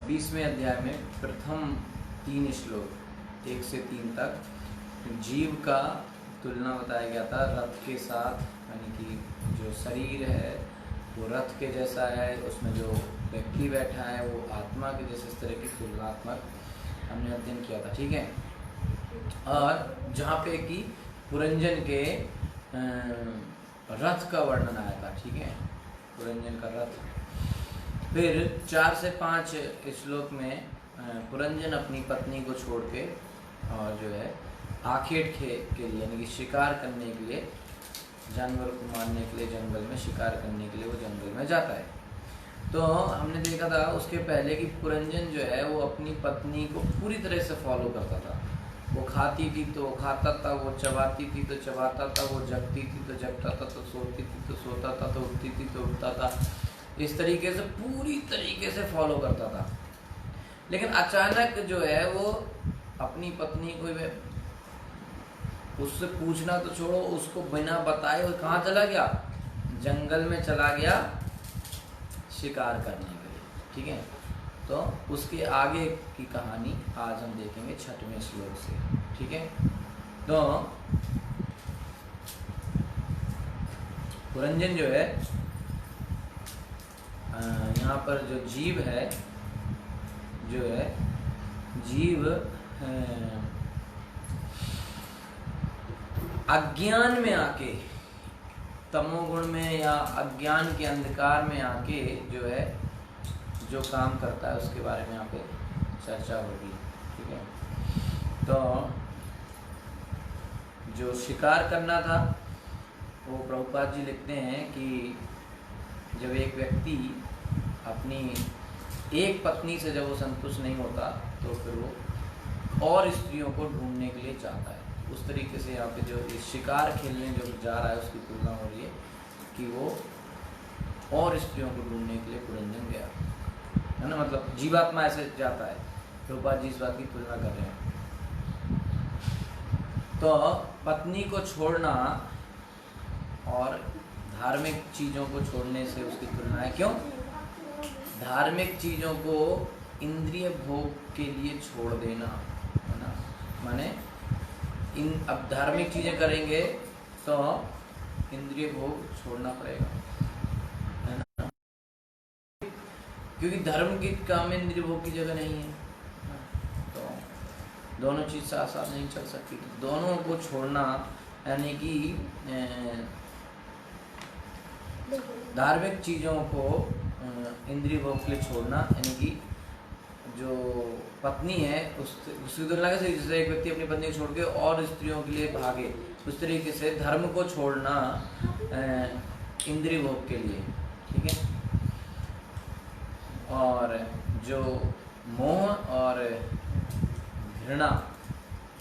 20वें अध्याय में प्रथम 3 श्लोक 1 से 3 तक जीव का तुलना बताया गया था रथ के साथ, यानी कि जो शरीर है वो रथ के जैसा है, उसमें जो व्यक्ति बैठा है वो आत्मा के जैसे, इस तरह की तुलनात्मक हमने अध्ययन किया था। ठीक है, और जहाँ पे कि पुरंजन के रथ का वर्णन आया था। ठीक है, पुरंजन का रथ। फिर 4 से 5 श्लोक में पुरंजन अपनी पत्नी को छोड़ के और जो है आखेट के लिए, यानी कि शिकार करने के लिए, जानवर को मारने के लिए जंगल में शिकार करने के लिए वो जंगल में जाता है। तो हमने देखा था उसके पहले कि पुरंजन जो है वो अपनी पत्नी को पूरी तरह से फॉलो करता था। वो खाती थी तो खाता था, वो चबाती थी तो चबाता था, वो जगती थी तो जगता था, तो सोती थी तो सोता था, तो उठती थी तो उठता था। इस तरीके से पूरी तरीके से फॉलो करता था। लेकिन अचानक जो है वो अपनी पत्नी को, उससे पूछना तो छोड़ो, उसको बिना बताए वो कहाँ चला गया, जंगल में चला गया शिकार करने के लिए। ठीक है, तो उसके आगे की कहानी आज हम देखेंगे 6वें श्लोक से। ठीक है, तो पुरंजन जो है यहाँ पर जो जीव है, जो है जीव अज्ञान में आके, तमोगुण में या अज्ञान के अंधकार में आके जो है जो काम करता है उसके बारे में यहाँ पे चर्चा होगी। ठीक है, तो जो शिकार करना था वो प्रभुपाद जी लिखते हैं कि जब एक व्यक्ति अपनी एक पत्नी से जब वो संतुष्ट नहीं होता तो फिर वो और स्त्रियों को ढूंढने के लिए चाहता है। उस तरीके से यहाँ पे जो शिकार खेलने जो जा रहा है उसकी तुलना हो रही है कि वो और स्त्रियों को ढूंढने के लिए पुरंजन गया है ना, मतलब जीवात्मा ऐसे जाता है। प्रभुपाद जी इस बात की तुलना कर रहे हैं। तो पत्नी को छोड़ना और धार्मिक चीज़ों को छोड़ने से उसकी तुलना है। क्यों? धार्मिक चीज़ों को इंद्रिय भोग के लिए छोड़ देना है ना, माने अब धार्मिक चीज़ें करेंगे तो इंद्रिय भोग छोड़ना पड़ेगा, है ना, क्योंकि धर्म की काम में इंद्रिय भोग की जगह नहीं है। तो दोनों चीज़ साथ साथ नहीं चल सकती। तो दोनों को छोड़ना, यानी कि धार्मिक चीज़ों को इंद्रिय भोग के लिए छोड़ना, यानी कि जो पत्नी है उसकी तुलना कैसे, जैसे एक व्यक्ति अपनी पत्नी को छोड़ के और स्त्रियों के लिए भागे, उस तरीके से धर्म को छोड़ना इंद्रिय भोग के लिए। ठीक है, और जो मोह और घृणा,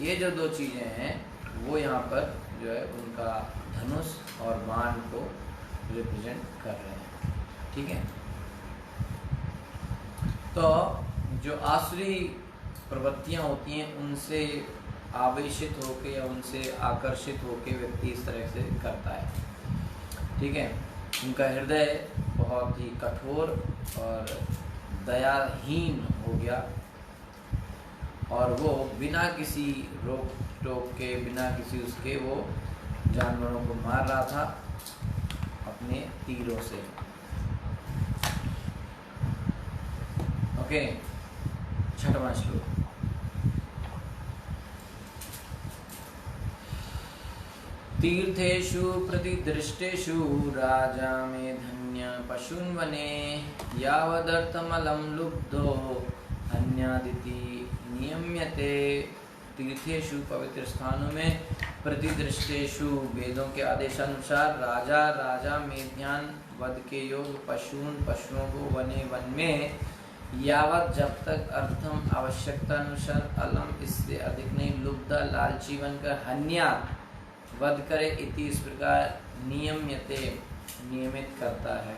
ये जो 2 चीज़ें हैं वो यहाँ पर जो है उनका धनुष और बाण को रिप्रेजेंट कर रहे हैं। ठीक है, तो जो आसुरी प्रवृत्तियाँ होती हैं उनसे आवेशित होके या उनसे आकर्षित होके व्यक्ति इस तरह से करता है। ठीक है, उनका हृदय बहुत ही कठोर और दयाहीन हो गया और वो बिना किसी रोक टोक के, बिना किसी उसके, वो जानवरों को मार रहा था अपने तीरों से। ओके, 6वां श्लोक। तीर्थेषु प्रतिदृष्टेषु राजा में धन्य पशून् वने, यावदर्थमलं लुब्धो हन्यादिति नियम्यते। तीर्थेषु पवित्र स्थानों में, प्रतिदृष्टेषु वेदों के आदेशानुसार, राजा में ध्यान वध के योग, पशुओं को वने वन में, यावत जब तक अर्थम आवश्यकता अनुसार, अलम इससे अधिक नहीं, लुब्ध लालची बनकर, हन्या वध करे, इति इस प्रकार, नियम्यते नियमित करता है।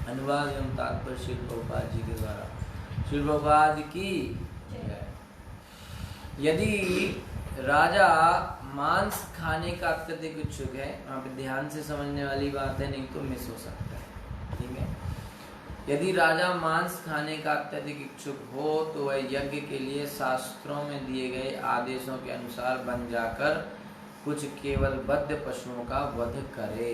अनुवाद एवं तात्पर्य श्री प्रभुपाद जी के द्वारा। श्री प्रभुपाद की यदि राजा मांस खाने का अत्यधिक इच्छुक है, वहाँ पे ध्यान से समझने वाली बात है, नहीं तो मिस हो सकता है। ठीक है, यदि राजा मांस खाने का अत्यधिक इच्छुक हो तो वह यज्ञ के लिए शास्त्रों में दिए गए आदेशों के अनुसार बन जाकर कुछ केवल बद्ध पशुओं का वध करे।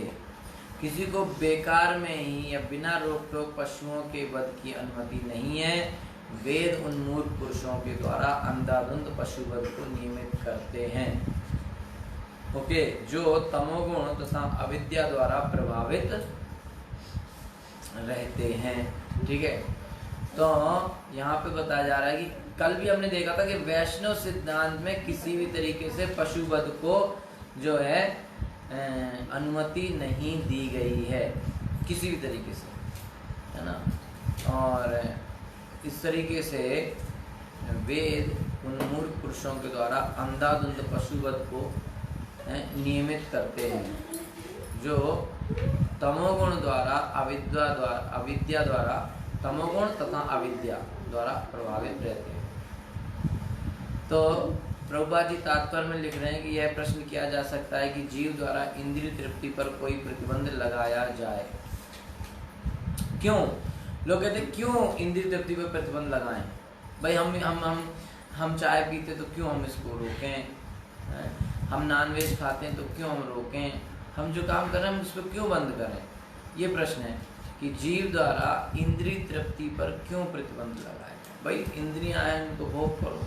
किसी को बेकार में ही या बिना रोक टोक पशुओं के वध की अनुमति नहीं है। वेद उन मूर्ख पुरुषों के द्वारा अंधाधुंध पशुवध को नियमित करते हैं। ओके, जो तमोगुण तथा अविद्या द्वारा प्रभावित रहते हैं। ठीक है, तो यहाँ पे बताया जा रहा है कि कल भी हमने देखा था कि वैष्णव सिद्धांत में किसी भी तरीके से पशुवध को जो है अनुमति नहीं दी गई है, किसी भी तरीके से, है ना। और इस तरीके से वेद उन मूर्ख पुरुषों के द्वारा अंधाधुंध पशुवध को नियमित करते हैं, जो तमोगुण द्वारा अविद्या द्वारा तमोगुण तथा अविद्या द्वारा प्रभावित रहते हैं। तो प्रभुपाद जी तात्पर्य में लिख रहे हैं कि यह प्रश्न किया जा सकता है कि जीव द्वारा इंद्रिय तृप्ति पर कोई प्रतिबंध लगाया जाए। क्यों? लोग कहते हैं क्यों इंद्रिय तृप्ति पर प्रतिबंध लगाएं? भाई हम चाय पीते तो क्यों हम इसको रोकें? हम नॉनवेज खाते हैं तो क्यों हम रोकें? हम जो काम कर रहे हैं हम उसको क्यों बंद करें? ये प्रश्न है कि जीव द्वारा इंद्रिय तृप्ति पर क्यों प्रतिबंध लगाए? भाई इंद्रियां हैं, उनको भोग करो।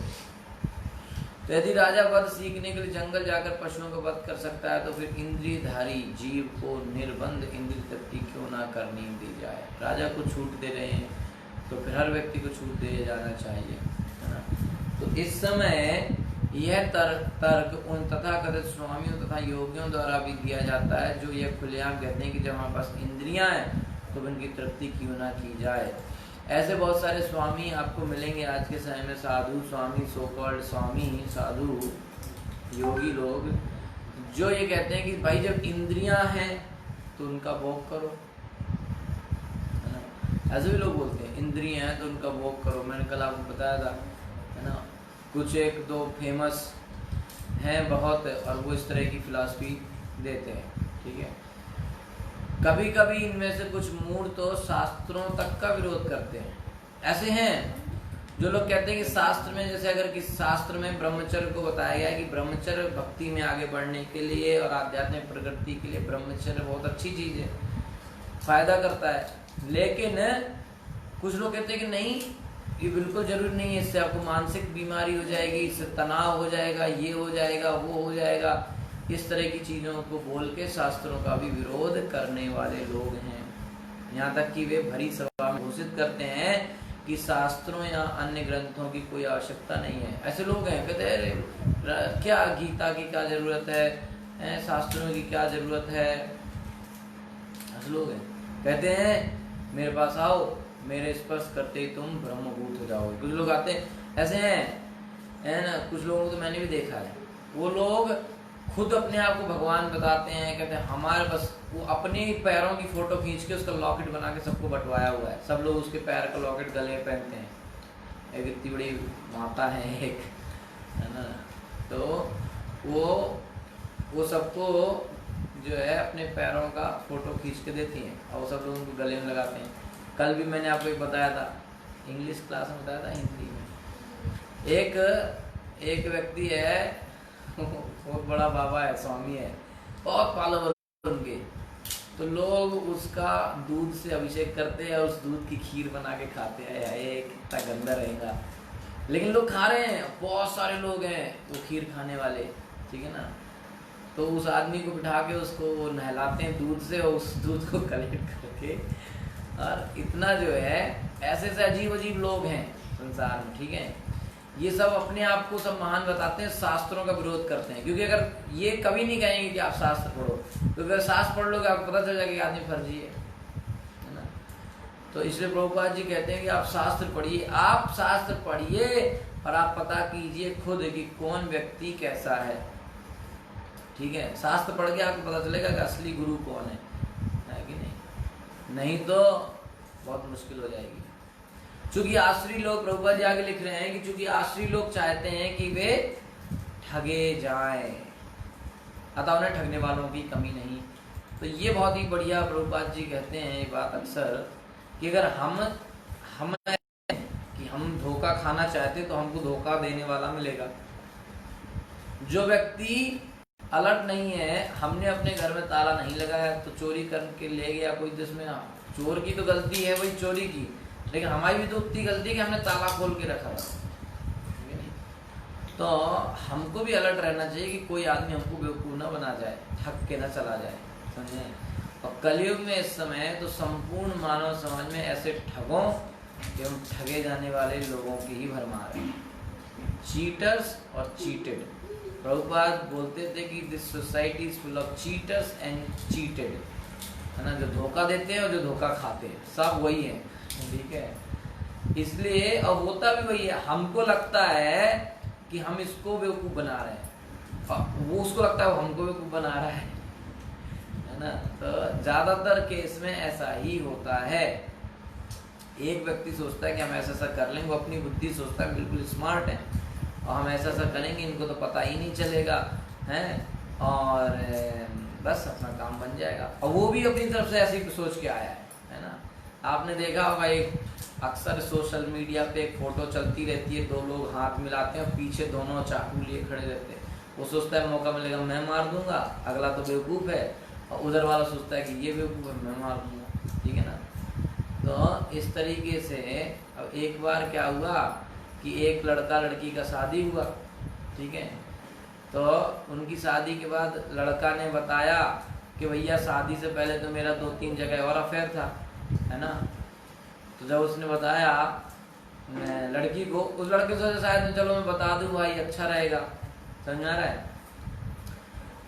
तो यदि राजा वध सीखने के लिए जंगल जाकर पशुओं का वध कर सकता है तो फिर इंद्रियधारी जीव को निर्बंध इंद्रिय तृप्ति क्यों ना करनी दी जाए? राजा को छूट दे रहे हैं तो फिर हर व्यक्ति को छूट दे जाना चाहिए, है ना। तो इस समय यह तर्क उन तथाकथित स्वामियों तथा योगियों द्वारा भी दिया जाता है जो यह खुलेआम कहते हैं कि जब हमारे पास इंद्रियां हैं तो उनकी तृप्ति क्यों ना की जाए। ऐसे बहुत सारे स्वामी आपको मिलेंगे आज के समय में, साधु स्वामी, सो कॉल्ड स्वामी, साधु योगी लोग, जो ये कहते हैं कि भाई जब इंद्रियां हैं तो उनका भोग करो, है ना। ऐसे भी लोग बोलते हैं इंद्रियां हैं तो उनका भोग करो। मैंने कल आपको बताया था, है ना। कुछ एक दो फेमस हैं बहुत, और वो इस तरह की फिलॉसफी देते हैं, ठीक है। कभी कभी इनमें से कुछ मूढ़ तो शास्त्रों तक का विरोध करते हैं। ऐसे हैं जो लोग कहते हैं कि शास्त्र में, जैसे अगर किसी शास्त्र में ब्रह्मचर्य को बताया गया है कि ब्रह्मचर्य भक्ति में आगे बढ़ने के लिए और आध्यात्मिक प्रगति के लिए ब्रह्मचर्य बहुत अच्छी चीज है, फायदा करता है। लेकिन कुछ लोग कहते हैं कि नहीं, ये बिल्कुल जरूरी नहीं है, इससे आपको मानसिक बीमारी हो जाएगी, इससे तनाव हो जाएगा, ये हो जाएगा, वो हो जाएगा। इस तरह की चीज़ों को बोल के शास्त्रों का भी विरोध करने वाले लोग हैं। यहाँ तक कि वे भरी सभा में घोषित करते हैं कि शास्त्रों या अन्य ग्रंथों की कोई आवश्यकता नहीं है। ऐसे लोग हैं, कहते हैं क्या गीता की क्या जरूरत है, शास्त्रों की क्या जरूरत है। ऐसे लोग हैं, कहते हैं मेरे पास आओ, मेरे स्पर्श करते ही तुम ब्रह्मभूत हो जाओगे। कुछ लोग आते हैं, ऐसे हैं, है ना। कुछ लोगों को तो मैंने भी देखा है, वो लोग खुद अपने आप को भगवान बताते हैं, कहते हैं हमारे बस, वो अपने पैरों की फोटो खींच के उसका लॉकेट बना के सबको बंटवाया हुआ है। सब लोग उसके पैर का लॉकेट गले में पहनते हैं। एक इतनी बड़ी माता है एक, है ना। तो वो सबको जो है अपने पैरों का फोटो खींच के देती हैं और सब लोग उनको गले में लगाते हैं। कल भी मैंने आपको एक बताया था, इंग्लिश क्लास में बताया था, हिंदी में। एक व्यक्ति है, बहुत बड़ा बाबा है, स्वामी है, बहुत फॉलोवर उनके। तो लोग उसका दूध से अभिषेक करते हैं और उस दूध की खीर बना के खाते हैं। ये कितना गंदा रहेगा, लेकिन लोग खा रहे हैं, बहुत सारे लोग हैं वो खीर खाने वाले, ठीक है ना। तो उस आदमी को बिठा के उसको वो नहलाते हैं दूध से, और उस दूध को कलेक्ट करके, और इतना जो है, ऐसे से अजीब अजीब लोग हैं संसार में, ठीक है। ये सब अपने आप को सब महान बताते हैं, शास्त्रों का विरोध करते हैं। क्योंकि अगर ये कभी नहीं कहेंगे कि आप शास्त्र पढ़ो, क्योंकि अगर शास्त्र पढ़ लोगे आपको पता चल जाएगा कि आदमी फर्जी है ना। तो इसलिए प्रभुपाद जी कहते हैं कि आप शास्त्र पढ़िए, आप शास्त्र पढ़िए और आप पता कीजिए खुद कि कौन व्यक्ति कैसा है, ठीक है। शास्त्र पढ़ के आपको पता चलेगा कि असली गुरु कौन है कि नहीं तो बहुत मुश्किल हो जाएगी। चूंकि आश्री लोग, प्रभुपाद जी आगे लिख रहे हैं कि चूंकि आश्री लोग चाहते हैं कि वे ठगे जाएं, अतः उन्हें ठगने वालों की कमी नहीं। तो ये बहुत ही बढ़िया प्रभुपाद जी कहते हैं ये बात अक्सर, कि अगर हम कि हम धोखा खाना चाहते तो हमको धोखा देने वाला मिलेगा। जो व्यक्ति अलर्ट नहीं है, हमने अपने घर में ताला नहीं लगाया तो चोरी करके ले गया कोई, जिसमें चोर की तो गलती है वही चोरी की, लेकिन हमारी भी तो उतनी गलती है कि हमने ताला खोल के रखा था। तो हमको भी अलर्ट रहना चाहिए कि कोई आदमी हमको बेवकूफ़ ना बना जाए, ठग के ना चला जाए, समझे। और कलयुग में इस समय तो संपूर्ण मानव समाज में ऐसे ठगों एवं ठगे जाने वाले लोगों की ही भरमार है, चीटर्स और चीटेड। प्रभुपाद बोलते थे कि this society is full of cheaters and cheated, है ना, जो धोखा देते हैं और जो धोखा खाते हैं, सब वही है, ठीक है। इसलिए और होता भी वही है, हमको लगता है कि हम इसको बेवकूफ़ बना रहे हैं और वो उसको लगता है वो हमको बेवकूफ़ बना रहा है ना। तो ज़्यादातर केस में ऐसा ही होता है। एक व्यक्ति सोचता है कि हम ऐसा ऐसा कर लेंगे, वो अपनी बुद्धि सोचता है बिल्कुल स्मार्ट है और हम ऐसा ऐसा करेंगे, इनको तो पता ही नहीं चलेगा, हैं, और बस अपना काम बन जाएगा। और वो भी अपनी तरफ से ऐसी सोच के आया है ना। आपने देखा होगा एक अक्सर सोशल मीडिया पे एक फोटो चलती रहती है, दो लोग हाथ मिलाते हैं और पीछे दोनों चाकू लिए खड़े रहते हैं। वो सोचता है मौका मिलेगा मैं मार दूंगा, अगला तो बेवकूफ़ है, और उधर वाला सोचता है कि ये बेवकूफ़ है मैं मार दूंगा, ठीक है ना। तो इस तरीके से अब एक बार क्या हुआ कि एक लड़का लड़की का शादी हुआ, ठीक है। तो उनकी शादी के बाद लड़का ने बताया कि भैया शादी से पहले तो मेरा 2-3 जगह और अफेयर था, है ना। तो जब उसने बताया लड़की को, उस लड़के से शायद चलो मैं बता दूं भाई अच्छा रहेगा, समझ आ रहा है।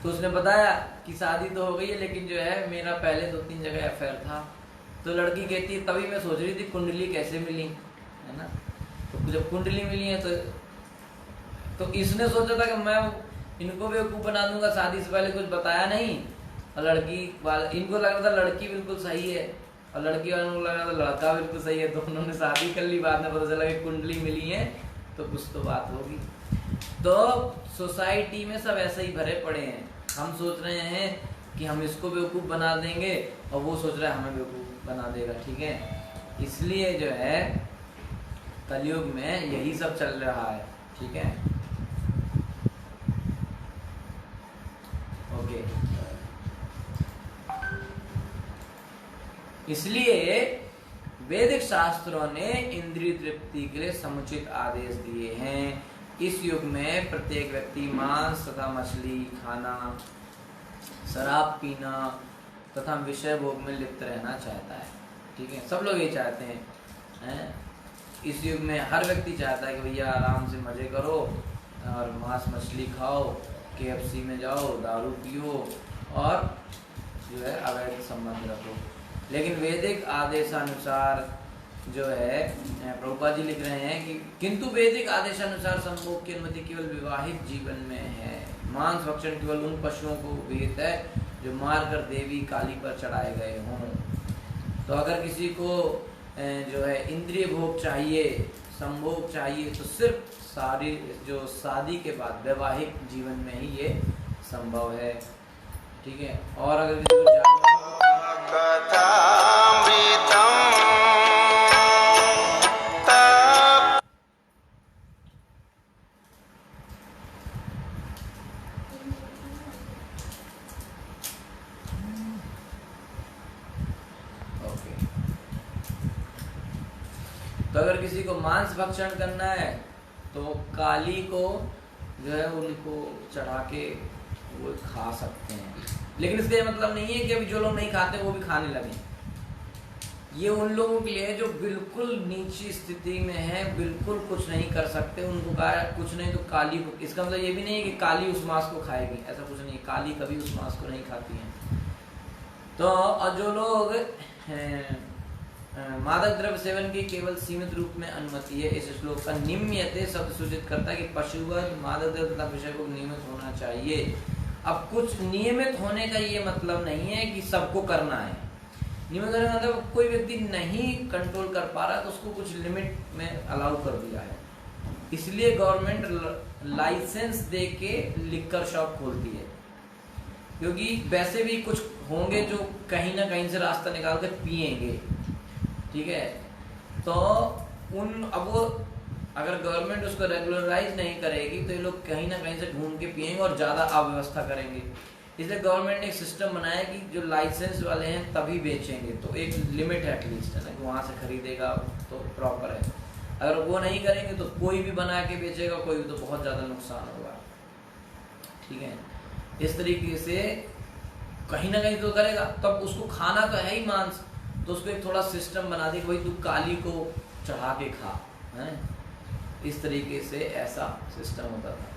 तो उसने बताया कि शादी तो हो गई है लेकिन जो है मेरा पहले 2-3 जगह अफेयर था। तो लड़की कहती है तभी मैं सोच रही थी कुंडली कैसे मिली, है ना। तो जब कुंडली मिली है तो इसने सोचा था कि मैं इनको बेवकूफ़ बना दूंगा, शादी से पहले कुछ बताया नहीं, और लड़की वाला इनको लग रहा था लड़की बिल्कुल सही है और लड़की वालों को लग रहा था लड़का बिल्कुल सही है, तो उन्होंने शादी कर ली। बाद में पता चला कि कुंडली मिली है तो कुछ तो बात होगी। तो सोसाइटी में सब ऐसे ही भरे पड़े हैं, हम सोच रहे हैं कि हम इसको बेवकूफ़ बना देंगे और वो सोच रहा है हमें बेवकूफ़ बना देगा, ठीक है। इसलिए जो है कलयुग में यही सब चल रहा है, ठीक है। ओके, इसलिए वैदिक शास्त्रों ने इंद्रिय तृप्ति के लिए समुचित आदेश दिए हैं। इस युग में प्रत्येक व्यक्ति मांस तथा मछली खाना, शराब पीना तथा विषय भोग में लिप्त रहना चाहता है, ठीक है। सब लोग ये चाहते हैं। इस युग में हर व्यक्ति चाहता है कि भैया आराम से मजे करो और मांस मछली खाओ, KFC में जाओ, दारू पियो और जो है अवैध संबंध रखो। लेकिन वैदिक आदेशानुसार जो है प्रभुपाद जी लिख रहे हैं कि किंतु वैदिक आदेशानुसार संभोग की अनुमति केवल विवाहित जीवन में है। मांस भक्षण केवल उन पशुओं को विहित है जो मारकर देवी काली पर चढ़ाए गए हों। तो अगर किसी को जो है इंद्रिय भोग चाहिए, संभोग चाहिए, तो सिर्फ सारी जो शादी के बाद वैवाहिक जीवन में ही ये संभव है, ठीक है। और अगर किसी को तो अगर किसी को मांस भक्षण करना है तो काली को जो है उनको चढ़ा के वो खा सकते हैं। लेकिन इसका मतलब नहीं है कि अभी जो लोग नहीं खाते वो भी खाने लगे। ये उन लोगों के लिए जो बिल्कुल नीची स्थिति में है, बिल्कुल कुछ नहीं कर सकते, उनको कहा कुछ नहीं तो काली को। इसका मतलब ये भी नहीं है कि काली उस मांस को खाएगी, ऐसा कुछ नहीं है। काली कभी उस मांस को नहीं खाती है। तो और जो लोग मादक द्रव्य सेवन की केवल सीमित रूप में अनुमति है। इस श्लोक का निम्यते शब्द सूचित करता है कि पशुवध मादक द्रव्य तथा विषय को नियमित होना चाहिए। अब कुछ नियमित होने का ये मतलब नहीं है कि सबको करना है। नियमित होने का मतलब कोई व्यक्ति नहीं कंट्रोल कर पा रहा तो उसको कुछ लिमिट में अलाउ कर दिया है। इसलिए गवर्नमेंट लाइसेंस दे के लिकर शॉप खोलती है, क्योंकि वैसे भी कुछ होंगे जो कहीं ना कहीं से रास्ता निकाल कर पिएंगे। ठीक है। तो अब वो अगर गवर्नमेंट उसको रेगुलराइज नहीं करेगी तो ये लोग कहीं ना कहीं से ढूंढ के पिएंगे और ज़्यादा अव्यवस्था करेंगे। इसलिए गवर्नमेंट ने एक सिस्टम बनाया कि जो लाइसेंस वाले हैं तभी बेचेंगे, तो एक लिमिट है एटलीस्ट, है ना, कि वहाँ से खरीदेगा तो प्रॉपर है। अगर वो नहीं करेंगे तो कोई भी बना के बेचेगा, कोई भी, तो बहुत ज़्यादा नुकसान होगा। ठीक है, इस तरीके से कहीं ना कहीं तो करेगा, तब उसको खाना तो है ही मांस, तो उसको एक थोड़ा सिस्टम बना दे कि भाई तू काली को चढ़ा के खा, है। इस तरीके से ऐसा सिस्टम होता था।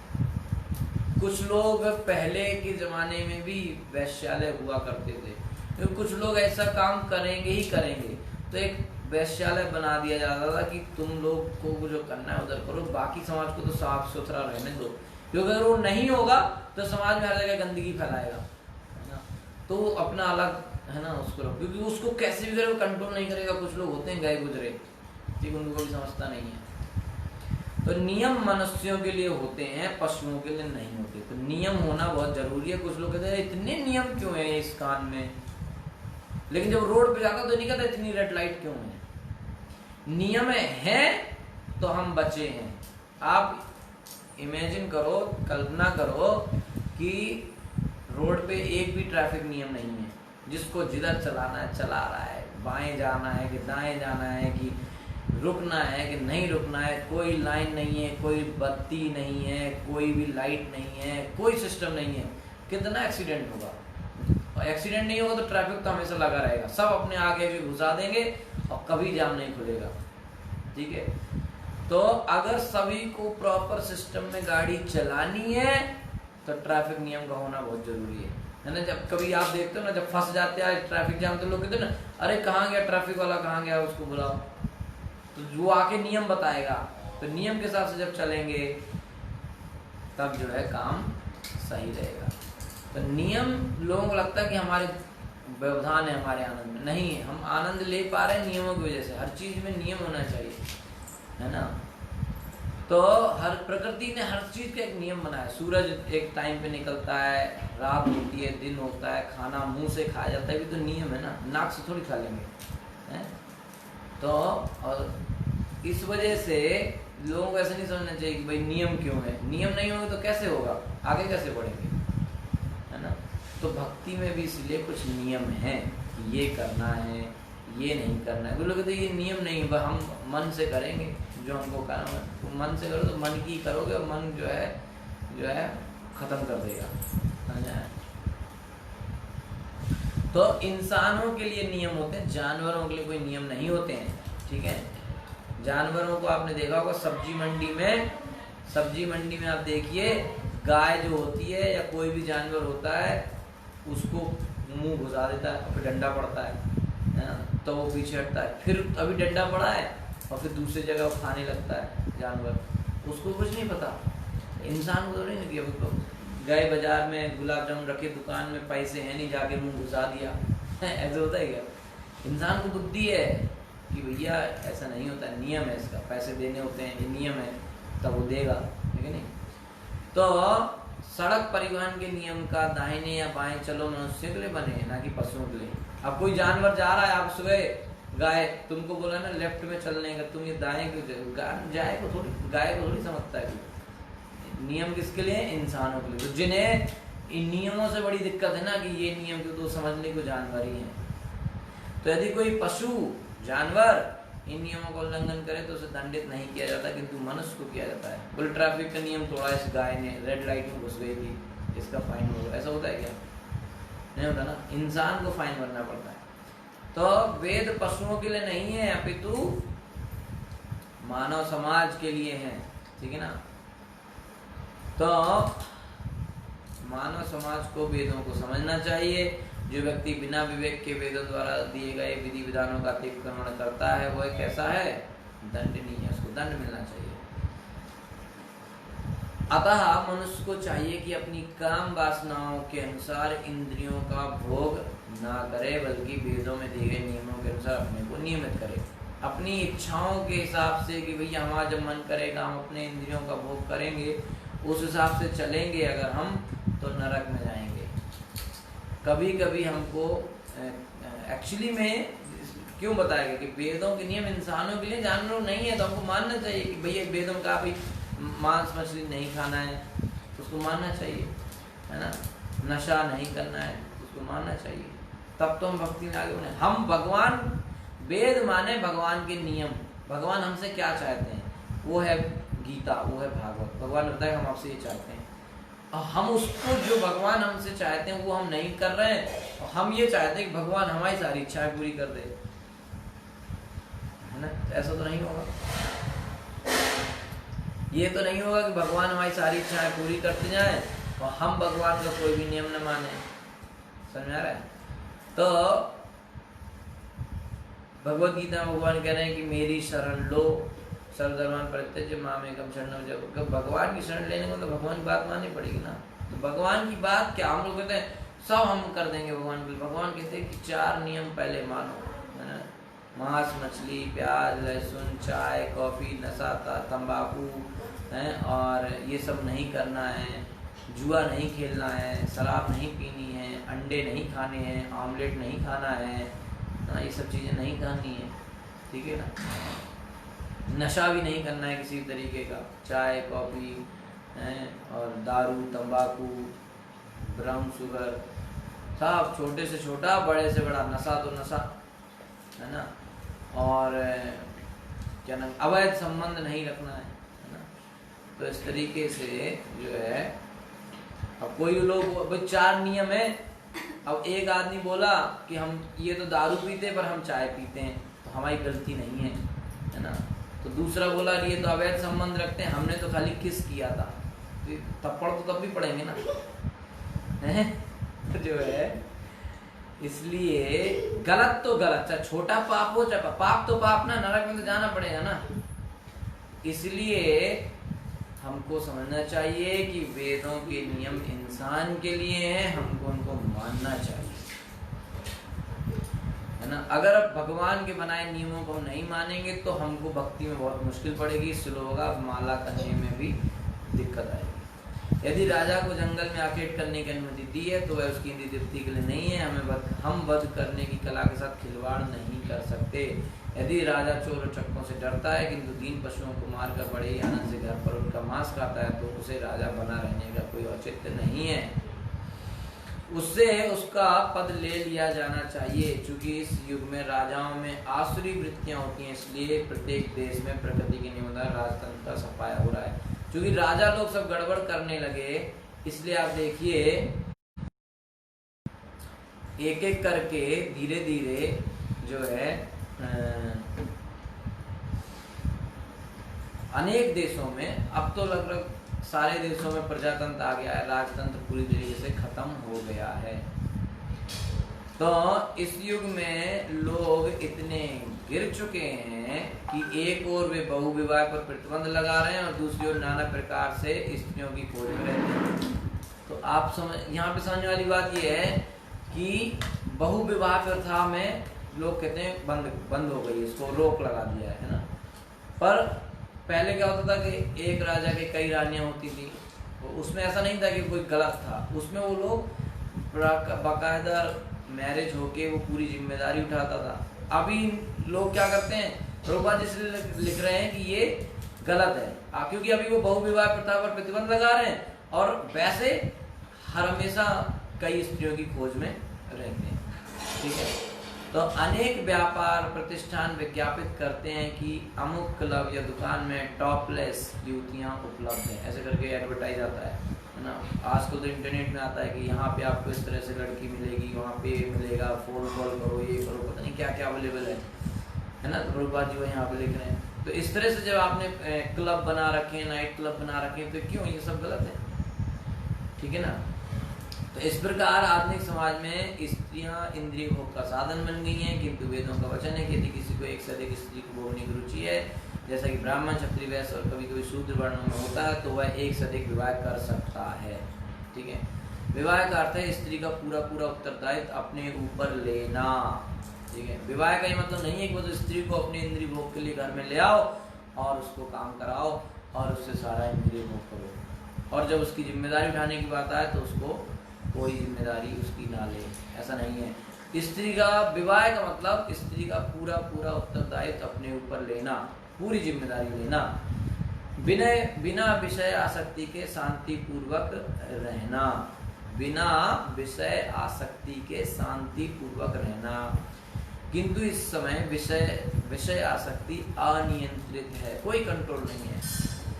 कुछ लोग पहले के ज़माने में भी वैश्यालय हुआ करते थे, तो कुछ लोग ऐसा काम करेंगे ही करेंगे, तो एक वैश्यालय बना दिया जाता था कि तुम लोग को जो करना है उधर करो, बाकी समाज को तो साफ सुथरा रहने दो, क्योंकि अगर वो नहीं होगा तो समाज में हर जगह गंदगी फैलाएगा, है ना। तो अपना अलग, है ना, उसको रखो, क्योंकि उसको कैसे भी करे कंट्रोल नहीं करेगा। कुछ लोग होते हैं गए गुजरे, ठीक, उनको कोई समझता नहीं है। तो नियम मनुष्यों के लिए होते हैं, पशुओं के लिए नहीं होते। तो नियम होना बहुत जरूरी है। कुछ लोग कहते हैं इतने नियम क्यों है इस कान में, लेकिन जब रोड पे जाता तो नहीं कहता इतनी रेड लाइट क्यों है। नियम है तो हम बचे हैं। आप इमेजिन करो, कल्पना करो कि रोड पे एक भी ट्रैफिक नियम नहीं है, जिसको जिधर चलाना है चला रहा है, बाएं जाना है कि दाएं जाना है, कि रुकना है कि नहीं रुकना है, कोई लाइन नहीं है, कोई बत्ती नहीं है, कोई भी लाइट नहीं है, कोई सिस्टम नहीं है। कितना एक्सीडेंट होगा। और एक्सीडेंट नहीं होगा तो ट्रैफिक तो हमेशा लगा रहेगा, सब अपने आगे भी घुसा देंगे और कभी जाम नहीं खुलेगा। ठीक है, तो अगर सभी को प्रॉपर सिस्टम में गाड़ी चलानी है तो ट्रैफिक नियम का होना बहुत जरूरी है ना। जब कभी आप देखते हो ना, जब फंस जाते हैं ट्रैफिक जाम, तो लोग कहते हैं ना, अरे कहाँ गया ट्रैफिक वाला, कहाँ गया, उसको बुलाओ, तो वो आके नियम बताएगा। तो नियम के हिसाब से जब चलेंगे तब जो है काम सही रहेगा। तो नियम लोगों को लगता है कि हमारे व्यवधान है हमारे आनंद में, नहीं है। हम आनंद ले पा रहे हैं नियमों की वजह से। हर चीज में नियम होना चाहिए, है ना। तो हर प्रकृति ने हर चीज का एक नियम बनाया। सूरज एक टाइम पे निकलता है, रात होती है, दिन होता है, खाना मुंह से खाया जाता है, भी तो नियम है ना, नाक से थोड़ी खा लेंगे, है। तो और इस वजह से लोगों को ऐसा नहीं समझना चाहिए कि भाई नियम क्यों है। नियम नहीं होगा तो कैसे होगा, आगे कैसे बढ़ेंगे, है ना। तो भक्ति में भी इसलिए कुछ नियम हैं कि ये करना है, ये नहीं करना है। वो लोग कहते हैं ये नियम नहीं, हम मन से करेंगे जो हमको करना है। तो मन से करो तो मन की करोगे, और मन जो है खत्म कर देगा, समझा है। तो इंसानों के लिए नियम होते हैं, जानवरों के लिए कोई नियम नहीं होते हैं। ठीक है, जानवरों को आपने देखा होगा सब्जी मंडी में आप देखिए, गाय जो होती है या कोई भी जानवर होता है, उसको मुंह घुसा देता है, फिर डंडा पड़ता है ना, तो वो पीछे हटता है, फिर अभी डंडा पड़ा है और फिर दूसरी जगह वो खाने लगता है जानवर। उसको कुछ नहीं पता। इंसान को तो नहीं कि अभी तो गए बाजार में गुलाब जामुन रखे दुकान में, पैसे हैं नहीं, जाके मुंह घुसा दिया, ऐसे होता है क्या। इंसान को बुद्धि है कि भैया ऐसा नहीं होता, नियम है इसका, पैसे देने होते हैं, ये नियम है, तब वो देगा, ठीक है नहीं। तो सड़क परिवहन के नियम का दाहिने या बाएं चलो मनुष्य के लिए बने हैं, ना कि पशुओं के लिए। अब कोई जानवर जा रहा है, आप सुबह गाय तुमको बोला ना लेफ्ट में चलने का, तुम ये दाएं क्यों, गाय को थोड़ी समझता है। नियम किसके लिए, इंसानों के लिए, तो जिन्हें इन नियमों से बड़ी दिक्कत है ना कि ये नियम क्यों, तो समझने को जानवर ही है। तो यदि कोई पशु जानवर इन नियमों का उल्लंघन करे तो उसे दंडित नहीं किया जाता, किंतु मनुष्य को किया जाता है। बोले ट्रैफिक का नियम तोड़ा, इस गाय ने रेड लाइट में घुस गई थी, इसका फाइन होगा, ऐसा होता है क्या, नहीं होता ना। इंसान को फाइन भरना पड़ता है। तो वेद पशुओं के लिए नहीं है, अपितु मानव समाज के लिए है, ठीक है ना। तो मानव समाज को वेदों को समझना चाहिए। जो व्यक्ति बिना विवेक के वेदों द्वारा दिए गए विधि विधानों का अतिक्रमण करता है वह कैसा है, दंडनीय है, उसको दंड मिलना चाहिए। अतः मनुष्य को चाहिए कि अपनी काम वासनाओं के अनुसार इंद्रियों का भोग ना करे, बल्कि वेदों में दिए गए नियमों के अनुसार अपने को नियमित करे। अपनी इच्छाओं के हिसाब से कि भैया हमारा जब मन करेगा हम अपने इंद्रियों का भोग करेंगे, उस हिसाब से चलेंगे अगर हम, तो नरक में जाएंगे। कभी कभी हमको एक्चुअली में क्यों बताया गया कि वेदों के नियम इंसानों के लिए, जानवरों नहीं है। तो हमको मानना चाहिए कि भैया वेदों का भी मांस मछली नहीं खाना है तो उसको मानना चाहिए, है ना। नशा नहीं करना है तो उसको मानना चाहिए, तब तो हम भक्ति में आगे बढ़े। हम भगवान, वेद माने भगवान के नियम, भगवान हमसे क्या चाहते हैं, वो है गीता, वो है भागवत। भगवान बताए हम आपसे ये चाहते हैं, और हम उसको जो भगवान हमसे चाहते हैं वो हम नहीं कर रहे हैं, और हम ये चाहते हैं कि भगवान हमारी सारी इच्छाएं पूरी कर दे, है ना। ऐसा तो नहीं होगा, ये तो नहीं होगा कि भगवान हमारी सारी इच्छाएं पूरी करते जाएं और हम भगवान का कोई भी नियम न माने। समझ आ रहा है। तो भगवत गीता में भगवान कह रहे हैं कि मेरी शरण लो, सर्वधर्मान् परित्यज्य मामेकं शरणं। जब भगवान की शरण लेने को तो भगवान की बात माननी पड़ेगी ना। तो भगवान की बात क्या, हम लोग कहते हैं सब हम कर देंगे भगवान के लिए। भगवान कहते हैं कि 4 नियम पहले मानो, है ना। मांस मछली प्याज लहसुन चाय कॉफी नशा तंबाकू है, और ये सब नहीं करना है, जुआ नहीं खेलना है, शराब नहीं पीनी है, अंडे नहीं खाने हैं, ऑमलेट नहीं खाना है ना, ये सब चीज़ें नहीं खानी है, ठीक है ना। नशा भी नहीं करना है किसी तरीके का, चाय कॉफ़ी है, और दारू तंबाकू ब्राउन शुगर, सब छोटे से छोटा बड़े से बड़ा नशा तो नशा, है ना। और क्या नाम, अवैध संबंध नहीं रखना है ना। तो इस तरीके से जो है, अब कोई लोग 4 नियम है। अब एक आदमी बोला कि हम ये तो दारू पीते पर हम चाय पीते हैं, तो हमारी गलती नहीं है ना। तो दूसरा बोला ये तो अवैध संबंध रखते हैं, हमने तो खाली किस किया था, तो थप्पड़ तो तब भी पड़ेंगे ना, है तो जो है। इसलिए गलत तो गलत, चाहे छोटा पाप हो चाहे पाप तो पाप ना, नरक में तो जाना पड़ेगा ना। इसलिए हमको समझना चाहिए कि वेदों के नियम इंसान के लिए हैं, हमको उनको मानना चाहिए, है ना। अगर अब भगवान के बनाए नियमों को हम नहीं मानेंगे तो हमको भक्ति में बहुत मुश्किल पड़ेगी, श्लोक माला करने में भी दिक्कत आएगी। यदि राजा को जंगल में आखेट करने की अनुमति दी है तो वह उसकी इंद्रिय तृप्ति के लिए नहीं है। हम वध करने की कला के साथ खिलवाड़ नहीं कर सकते। यदि राजा चोर और चक्कों से डरता है किंतु दीन पशुओं को मारकर बड़े ही आनंद से घर पर उनका मांस खाता है तो उसे राजा बना रहने का कोई औचित्य नहीं है, उससे उसका पद ले लिया जाना चाहिए। क्योंकि इस युग में राजाओं में आसुरी वृत्तियां होती हैं, इसलिए प्रत्येक देश में प्रकृति के नियमों राजतंत्र का सफाया हो रहा है। क्योंकि राजा लोग सब गड़बड़ करने लगे, इसलिए आप देखिए एक एक करके धीरे धीरे जो है अनेक देशों में, अब तो लगभग सारे देशों में प्रजातंत्र आ गया है, राजतंत्र पूरी तरीके से खत्म हो गया है। तो इस युग में लोग इतने गिर चुके हैं कि एक ओर वे बहुविवाह पर प्रतिबंध लगा रहे हैं और दूसरी ओर नाना प्रकार से स्त्रियों की खोज में रहते हैं। तो आप यहाँ पे समझने वाली बात यह है कि बहुविवाह प्रथा में लोग कहते हैं बंद हो गई, इसको रोक लगा दिया है ना। पर पहले क्या होता था कि एक राजा के कई रानियां होती थी, तो उसमें ऐसा नहीं था कि कोई गलत था, उसमें वो लोग बाकायदा मैरिज होके वो पूरी जिम्मेदारी उठाता था। अभी लोग क्या करते हैं, प्रभुपाद इसलिए लिख रहे हैं कि ये गलत है क्योंकि अभी वो बहुविवाह प्रथा पर प्रतिबंध लगा रहे हैं और वैसे हर हमेशा कई स्त्रियों की खोज में रहते हैं, ठीक है। तो अनेक व्यापार प्रतिष्ठान विज्ञापित करते हैं कि अमुक क्लब या दुकान में टॉपलेस युवतियाँ उपलब्ध हैं, ऐसे करके एडवर्टाइज आता है ना। आजकल तो इंटरनेट में आता है कि यहाँ पे आपको इस तरह से लड़की मिलेगी, वहाँ पे मिलेगा, फोन कॉल करो, ये करो, पता नहीं क्या क्या अवेलेबल है ना। तो प्रभुपाद जी वो यहाँ पे लिख रहे हैं। तो इस तरह से जब आपने क्लब बना रखे हैं, नाइट क्लब बना रखे हैं, तो क्यों ये सब गलत है, ठीक है ना। तो इस प्रकार आधुनिक समाज में स्त्रियां इंद्रिय भोग का साधन बन गई हैं, किंतु वेदों का वचन है कि यदि किसी को एक से अधिक स्त्री को भोगने की रुचि है, जैसा कि ब्राह्मण क्षत्रिय वैश्य और कभी कभी शूद्र वर्णों में होता है, तो वह एक से अधिक विवाह कर सकता है, ठीक है। विवाह का अर्थ है स्त्री का पूरा पूरा उत्तरदायित्व अपने ऊपर लेना, ठीक है। विवाह का ये मतलब नहीं है कि वो तो स्त्री को अपने इंद्रिय भोग के लिए घर में ले आओ और उसको काम कराओ और उससे सारा इंद्रिय भोग करो, और जब उसकी जिम्मेदारी उठाने की बात आए तो उसको कोई जिम्मेदारी उसकी ना ले, ऐसा नहीं है। स्त्री का विवाह का मतलब स्त्री का पूरा पूरा उत्तरदायित्व अपने ऊपर लेना, पूरी जिम्मेदारी लेना, बिना विषय आसक्ति के शांति पूर्वक रहना, बिना विषय आसक्ति के शांति पूर्वक रहना। किंतु इस समय विषय आसक्ति अनियंत्रित है, कोई कंट्रोल नहीं है,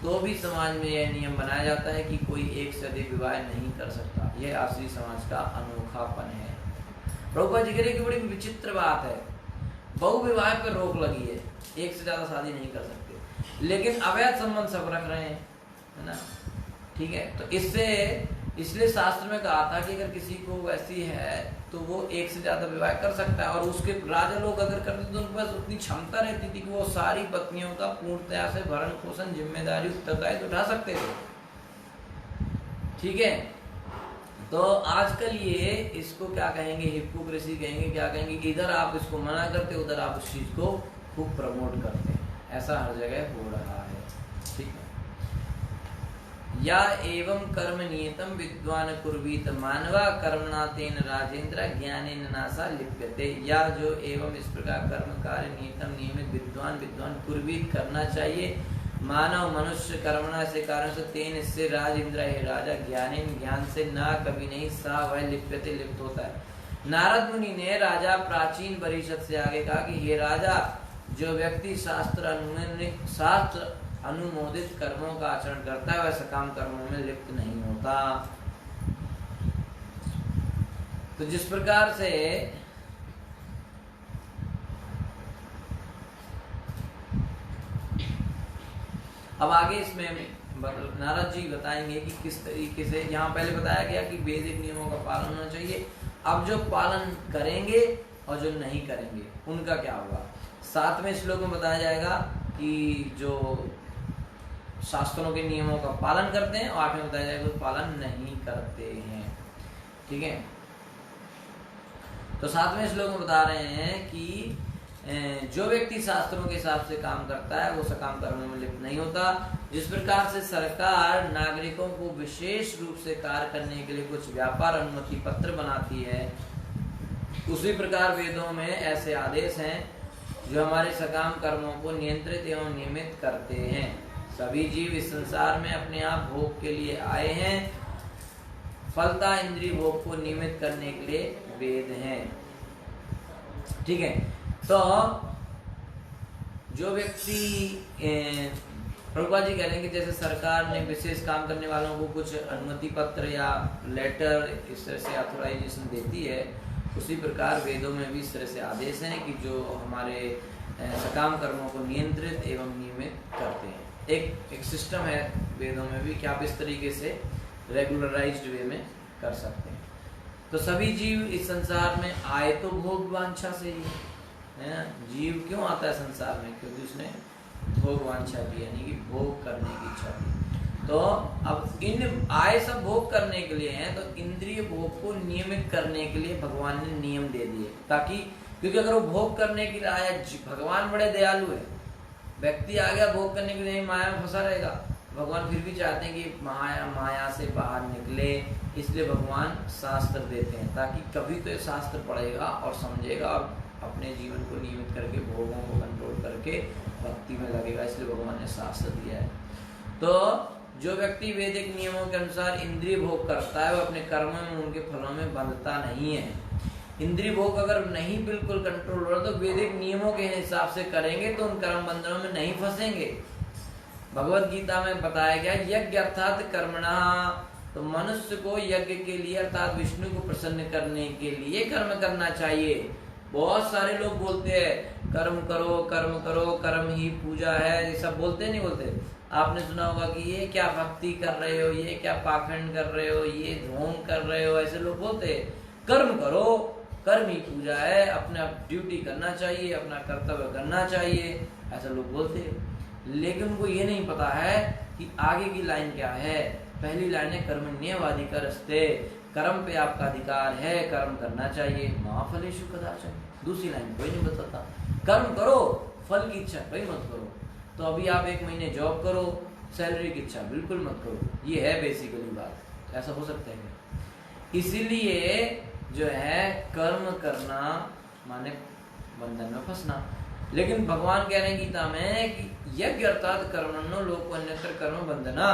तो भी समाज में यह नियम बनाया जाता है कि कोई एक से अधिक विवाह नहीं कर सकता। यह आश्री समाज का अनोखापन है। प्रभुपाद जी कह रहे कि बड़ी विचित्र बात है, बहु विवाह पर रोक लगी है, एक से ज्यादा शादी नहीं कर सकते, लेकिन अवैध संबंध सब रख रहे हैं, है ना। ठीक है, तो इसलिए शास्त्र में कहा था कि अगर किसी को वैसी है तो वो एक से ज्यादा विवाह कर सकता है। और उसके राजा लोग अगर करते तो उनके पास उतनी क्षमता रहती थी कि वो सारी पत्नियों का पूर्णतया से भरण पोषण जिम्मेदारी उत्तरदायित्व उठा सकते थे। ठीक है, तो आजकल ये इसको क्या कहेंगे, हिपोक्रेसी कहेंगे, क्या कहेंगे, इधर आप इसको मना करते, उधर आप उस चीज को खूब प्रमोट करते हैं। ऐसा हर जगह हो रहा है। ठीक है, या एवं कर्म नियतम विद्वान कुर्वीत मानवा कर्मणा तेन राजेंद्र ज्ञानेन नासा लिप्यते। या जो एवं इस प्रकार कर्म कार्य नियतम नियमित विद्वान कुर्वीत करना चाहिए मानव मनुष्य कर्मणा से कारण से तेन इससे राजेंद्र है राजा ज्ञानेन ज्ञान से ना कभी नहीं सा वह लिप्यते लिप्त होता है। नारद मुनि ने राजा प्राचीन परिषद से आगे कहा कि हे राजा, जो व्यक्ति शास्त्र अनुमोदित कर्मों का आचरण करता है वह सकाम कर्मों में लिप्त नहीं होता। तो जिस प्रकार से अब आगे इसमें नारद जी बताएंगे कि किस तरीके से, यहाँ पहले बताया गया कि वैदिक नियमों का पालन होना चाहिए। अब जो पालन करेंगे और जो नहीं करेंगे उनका क्या होगा। 7वें श्लोक में बताया जाएगा कि जो शास्त्रों के नियमों का पालन करते हैं, और 8वें बताया जाएगा कि पालन नहीं करते हैं। ठीक है, तो 7वें श्लोक में बता रहे हैं कि जो व्यक्ति शास्त्रों के हिसाब से काम करता है वो सकाम कर्मों में लिप्त नहीं होता। जिस प्रकार से सरकार नागरिकों को विशेष रूप से कार्य करने के लिए कुछ व्यापार अनुमति पत्र बनाती है, उसी प्रकार वेदों में ऐसे आदेश हैं जो हमारे सकाम कर्मों को नियंत्रित एवं नियमित करते हैं। सभी जीव इस संसार में अपने आप भोग के लिए आए हैं, फलता इंद्रिय भोग को नियमित करने के लिए वेद हैं। ठीक है, तो जो व्यक्ति प्रभुपाद जी कह रहे हैं कि जैसे सरकार ने विशेष काम करने वालों को कुछ अनुमति पत्र या लेटर इस तरह से ऑथराइजेशन देती है, उसी प्रकार वेदों में भी इस तरह से आदेश हैं कि जो हमारे सकाम कर्मों को नियंत्रित एवं नियमित करते हैं। एक सिस्टम है वेदों में भी कि आप इस तरीके से रेगुलराइज्ड वे में कर सकते हैं। तो सभी जीव इस संसार में आए तो भोग वांछा से ही है। जीव क्यों आता है संसार में? क्योंकि उसने भोग वांछा की, यानी कि भोग करने की इच्छा की। तो अब इन आए सब भोग करने के लिए हैं, तो इंद्रिय भोग को नियमित करने के लिए भगवान ने नियम दे दिए, ताकि क्योंकि अगर वो भोग करने के लिए आया, भगवान बड़े दयालु है, व्यक्ति आ गया भोग करने के लिए माया में फंसा रहेगा, भगवान फिर भी चाहते हैं कि माया से बाहर निकले, इसलिए भगवान शास्त्र देते हैं, ताकि कभी तो शास्त्र पढ़ेगा और समझेगा और अपने जीवन को नियमित करके भोगों को कंट्रोल करके भक्ति में लगेगा, इसलिए भगवान ने शास्त्र दिया है। तो जो व्यक्ति वैदिक नियमों के अनुसार इंद्रिय भोग करता है, वो अपने कर्मों में उनके फलों में बंधता नहीं है। इंद्रिय भोग अगर नहीं बिल्कुल कंट्रोल हो रहा, तो वैदिक नियमों के हिसाब से करेंगे तो उन कर्म बंधनों में नहीं फंसेंगे। भगवत गीता में बताया गया यज्ञ अर्थात कर्मणा, तो मनुष्य को यज्ञ के लिए अर्थात विष्णु को प्रसन्न करने के लिए कर्म करना चाहिए। बहुत सारे लोग बोलते हैं कर्म करो कर्म करो, कर्म ही पूजा है, ये सब बोलते नहीं बोलते? आपने सुना होगा कि ये क्या भक्ति कर रहे हो, ये क्या पाखंड कर रहे हो, ये ढोंग कर रहे हो, ऐसे लोग बोलते हैं। कर्म करो, कर्म ही पूजा है, अपना ड्यूटी करना चाहिए, अपना कर्तव्य करना चाहिए, ऐसे लोग बोलते हैं। लेकिन उनको ये नहीं पता है कि आगे की लाइन क्या है। पहली लाइन है कर्मण्येवाधिकारस्ते, कर्म पे आपका अधिकार है, कर्म करना चाहिए, महाफलेषु कदाचन। दूसरी लाइन कोई नहीं बताता, कर्म करो, फल की इच्छा कोई मत करो। तो अभी आप 1 महीने जॉब करो, सैलरी की इच्छा बिल्कुल मत करो, ये है बेसिकली बात। ऐसा हो सकता है? इसीलिए जो है कर्म करना माने बंधन में फंसना। लेकिन भगवान कह रहे हैं गीता में कि यज्ञ अर्थात कर्मण्यो लोको अन्यत्र कर्म बंधना।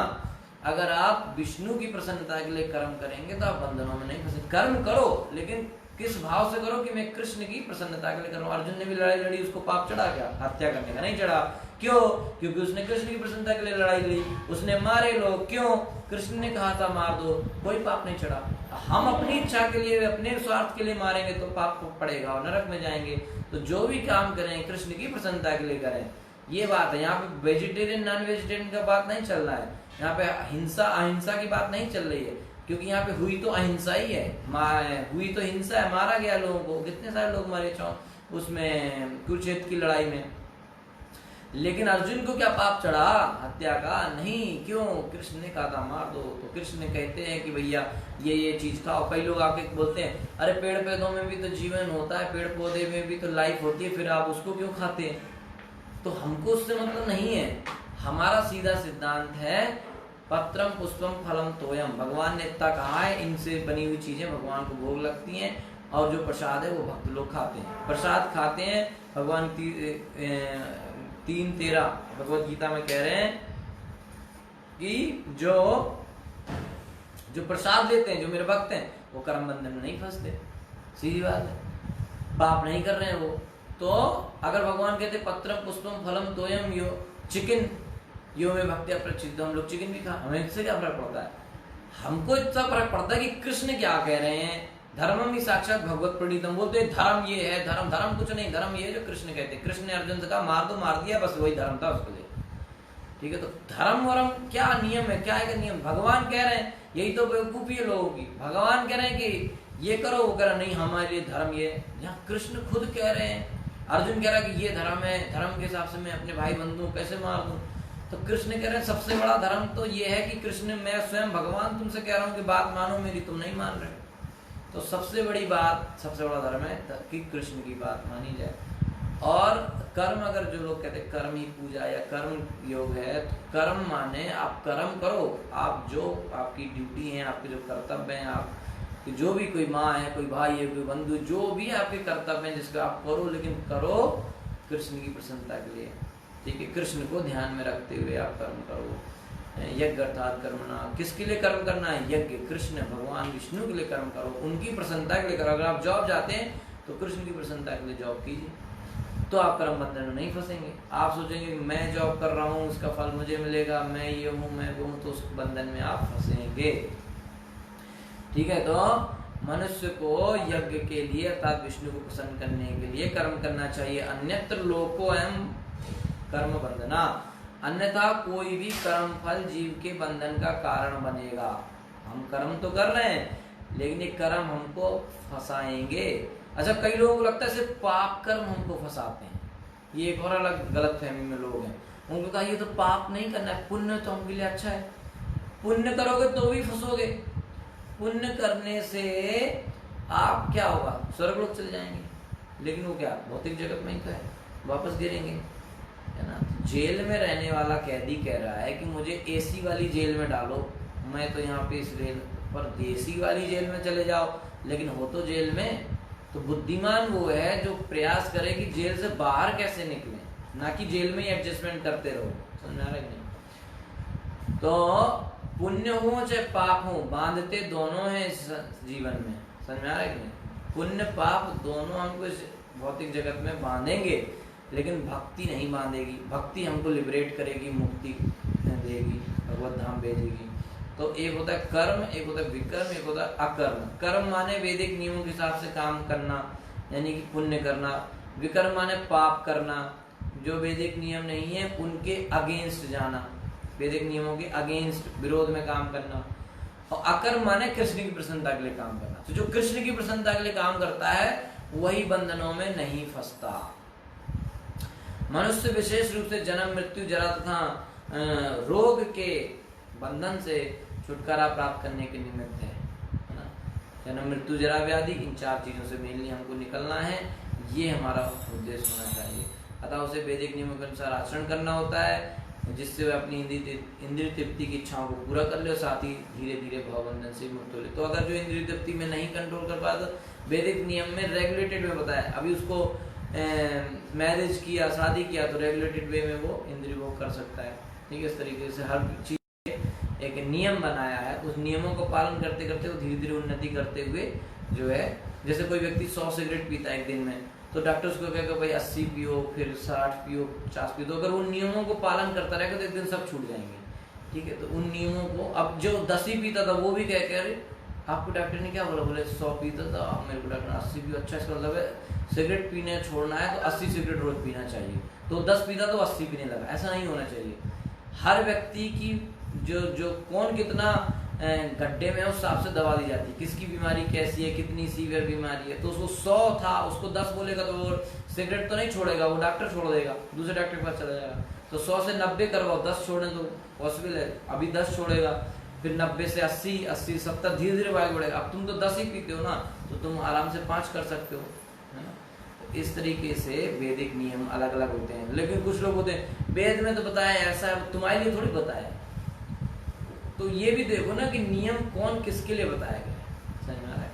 अगर आप विष्णु की प्रसन्नता के लिए कर्म करेंगे तो आप बंधनों में नहीं फंसे। कर्म करो लेकिन किस भाव से करो कि मैं कृष्ण की प्रसन्नता के लिए करूं। अर्जुन ने भी लड़ाई लड़ी, उसको पाप चढ़ा क्या? हत्या करने का नहीं चढ़ा। क्यों? क्योंकि उसने कृष्ण की प्रसन्नता के लिए लड़ाई लड़ी, उसने मारे लोग। क्यों? कृष्ण ने कहा था मार दो, कोई पाप नहीं चढ़ा। हम अपनी इच्छा के लिए, अपने स्वार्थ के लिए मारेंगे तो पाप पड़ेगा और नरक में जाएंगे। तो जो भी काम करें कृष्ण की प्रसन्नता के लिए करें, ये बात है। यहाँ पे वेजिटेरियन नॉन वेजिटेरियन का बात नहीं चल रहा है, यहाँ पे हिंसा अहिंसा की बात नहीं चल रही है। क्योंकि यहाँ पे हुई तो अहिंसा ही है, हुई तो हिंसा है, मारा गया लोगों को, कितने सारे लोग मारे उसमें कुरुक्षेत्र की लड़ाई में। लेकिन अर्जुन को क्या पाप चढ़ा हत्या का? नहीं। क्यों? कृष्ण ने कहा था मार दो। तो कृष्ण ने कहते हैं कि भैया ये चीज खाओ। कई लोग आके बोलते हैं अरे पेड़ पौधों में भी तो जीवन होता है, पेड़ पौधे में भी तो लाइफ होती है, फिर आप उसको क्यों खाते हैं? तो हमको उससे मतलब नहीं है। हमारा सीधा सिद्धांत है पत्रम पुष्पम फलम तोयम। भगवान ने इतना कहा है, इनसे बनी हुई चीजें भगवान को भोग लगती हैं और जो प्रसाद है वो भक्त लोग खाते हैं। प्रसाद खाते हैं। भगवान 3:13 भगवत गीता में कह रहे हैं कि जो प्रसाद लेते हैं, जो मेरे भक्त हैं, वो कर्म बंधन में नहीं फंसते। सीधी बात है, पाप नहीं कर रहे हैं वो। तो अगर भगवान कहते पत्रम पुष्पम फलम तोयम यो चिकन यो में भक्ति अप्रचित, तो हम लोग चिकन भी खा, हमें इससे क्या फर्क पड़ता है? हमको इतना फर्क पड़ता है कि कृष्ण क्या कह रहे हैं। धर्मम ही साक्षात भगवत प्रणीतम। बोलते धर्म ये है, धर्म कुछ नहीं, धर्म ये है जो कृष्ण कहते हैं। कृष्ण ने अर्जुन से कहा मार दो, मार दिया, बस वही धर्म था उसके लिए। ठीक है, तो धर्म वरम क्या नियम है, क्या है नियम? भगवान कह रहे हैं, यही तो बेवकूफी है लोगों की। भगवान कह रहे हैं कि ये करो, वो कह रहा नहीं हमारे लिए धर्म ये। यहाँ कृष्ण खुद कह रहे हैं, अर्जुन कह रहा है कि ये धर्म है, धर्म के हिसाब से मैं अपने भाई बंधुओं कैसे मार दूं। तो कृष्ण कह रहे हैं सबसे बड़ा धर्म तो ये है कि कृष्ण, मैं स्वयं भगवान तुमसे कह रहा हूँ कि बात मानो मेरी, तुम नहीं मान रहे। तो सबसे बड़ी बात, सबसे बड़ा धर्म है कि कृष्ण की बात मानी जाए। और कर्म, अगर जो लोग कहते हैं कर्म ही पूजा या कर्म योग है, तो कर्म माने आप कर्म करो। आप जो आपकी ड्यूटी है, आपके जो कर्तव्य हैं, आप जो भी, कोई माँ है, कोई भाई है, कोई बंधु, जो भी आपके कर्तव्य हैं जिसका आप करो, लेकिन करो कृष्ण की प्रसन्नता के लिए। ठीक है, कृष्ण को ध्यान में रखते हुए आप कर्म करो। यज्ञ अर्थात कर्मणा, किसके लिए कर्म करना है? यज्ञ, कृष्ण भगवान विष्णु के लिए कर्म करो, उनकी प्रसन्नता के लिए करो। अगर आप जॉब जाते हैं तो कृष्ण की प्रसन्नता के लिए जॉब कीजिए, तो आप कर्म बंधन में नहीं फंसेंगे। आप सोचेंगे मैं जॉब कर रहा हूँ, उसका फल मुझे मिलेगा, मैं ये हूँ, मैं वो हूँ, तो उस बंधन में आप फंसेंगे। ठीक है, तो मनुष्य को यज्ञ के लिए अर्थात विष्णु को प्रसन्न करने के लिए कर्म करना चाहिए। अन्यत्र लोको एवं कर्म बंधना, अन्यथा कोई भी कर्म फल जीव के बंधन का कारण बनेगा। हम कर्म तो कर रहे हैं लेकिन ये कर्म हमको फंसाएंगे। अच्छा, कई लोगों को लगता है सिर्फ पाप कर्म हमको फंसाते हैं। ये एक और अलग गलत फहमी में लोग हैं। उनको कहा ये तो पाप नहीं करना है, पुण्य तो हमके लिए अच्छा है। पुण्य करोगे तो भी फंसोगे। पुण्य करने से आप क्या होगा? स्वर्ग लोग चले जाएंगे, लेकिन वो क्या भौतिक जगत में ही तो है, वापस गिरेंगे, है ना। जेल में रहने वाला कैदी कह रहा है कि मुझे एसी वाली जेल में डालो, मैं तो यहाँ पे इस रेल पर एसी वाली जेल में चले जाओ, लेकिन हो तो जेल में। तो बुद्धिमान वो है जो प्रयास करे कि जेल से बाहर कैसे निकले, ना कि जेल में ही एडजस्टमेंट करते रहो। समझ आ रहा है नहीं? तो पुण्य हो चाहे पाप हो, बांधते दोनों हैं इस जीवन में। समझ में आ रहा है नहीं? पुण्य पाप दोनों हमको इस भौतिक जगत में बांधेंगे, लेकिन भक्ति नहीं बांधेगी। भक्ति हमको लिबरेट करेगी, मुक्ति देगी, भगवत धाम भेजेगी। तो एक होता है कर्म, एक होता है विकर्म, एक होता है अकर्म। कर्म माने वैदिक नियमों के हिसाब से काम करना, यानी कि पुण्य करना। विकर्म माने पाप करना, जो वैदिक नियम नहीं है उनके अगेंस्ट जाना, वैदिक नियमों के अगेंस्ट, विरोध में काम करना। और अकर्म माने कृष्ण की प्रसन्नता के लिए काम करना। तो जो कृष्ण की प्रसन्नता के लिए काम करता है वही बंधनों में नहीं फंसता। मनुष्य विशेष रूप से जन्म, मृत्यु, जरा तथा रोग के बंधन से छुटकारा प्राप्त करने के निमित्त है ना। जन्म, मृत्यु, जरा, व्याधि, इन 4 चीजों से मेनली हमको निकलना है, ये हमारा उद्देश्य होना चाहिए। अतः उसे वैदिक नियमों के अनुसार आचरण करना होता है, जिससे वह अपनी इंद्रिय तृप्ति की इच्छाओं को पूरा कर ले और साथ ही धीरे धीरे भावबंधन से मुक्त हो ले। तो अगर जो इंद्रिय तृप्ति में नहीं कंट्रोल कर पाता, वैदिक नियम में रेगुलेटेड में बताया। अभी उसको मैरिज किया, शादी किया तो रेगुलेटेड वे में वो इंद्रिय भोग कर सकता है। ठीक है, इस तरीके से हर चीज एक नियम बनाया है, उस नियमों को पालन करते करते वो धीरे धीरे उन्नति करते हुए जो है, जैसे कोई व्यक्ति 100 सिगरेट पीता है एक दिन में, तो डॉक्टर उसको कहेगा भाई 80 पियो, फिर 60 पियो, 50 पियो। तो अगर उन नियमों को पालन करता रहेगा तो एक दिन सब छूट जाएंगे। ठीक है, तो उन नियमों को, अब जो 10 ही पीता था वो भी कह के अरे आपको डॉक्टर ने क्या बोला, बोले 100 पीता था, मेरे को डॉक्टर 80 पियो। अच्छा, इसका मतलब है सिगरेट पीने छोड़ना है तो 80 सिगरेट रोज पीना चाहिए। तो 10 पीता तो 80 पीने लगा, ऐसा नहीं होना चाहिए। हर व्यक्ति की जो कौन कितना गड्ढे में उस हिसाब से दवा दी जाती है, किसकी बीमारी कैसी है, कितनी सीवियर बीमारी है। तो उसको 100 था, उसको 10 बोलेगा तो वो सिगरेट तो नहीं छोड़ेगा, वो डॉक्टर छोड़ देगा, दूसरे डॉक्टर के पास चला जाएगा। तो 100 से 90 करवाओ, 10 छोड़ने तो पॉसिबल है। अभी 10 छोड़ेगा, फिर 90 से 80, 80 70 धीरे धीरे वायु बढ़ेगा। अब तुम तो 10 ही पीते हो ना, तो तुम आराम से 5 कर सकते हो, है ना। तो इस तरीके से वैदिक नियम अलग अलग होते हैं। लेकिन कुछ लोग होते हैं वेद में तो बताया ऐसा है, तुम्हारे लिए थोड़ी बताया। तो ये भी देखो ना कि नियम कौन किसके लिए बताया गया है, समझ में आ रहा है।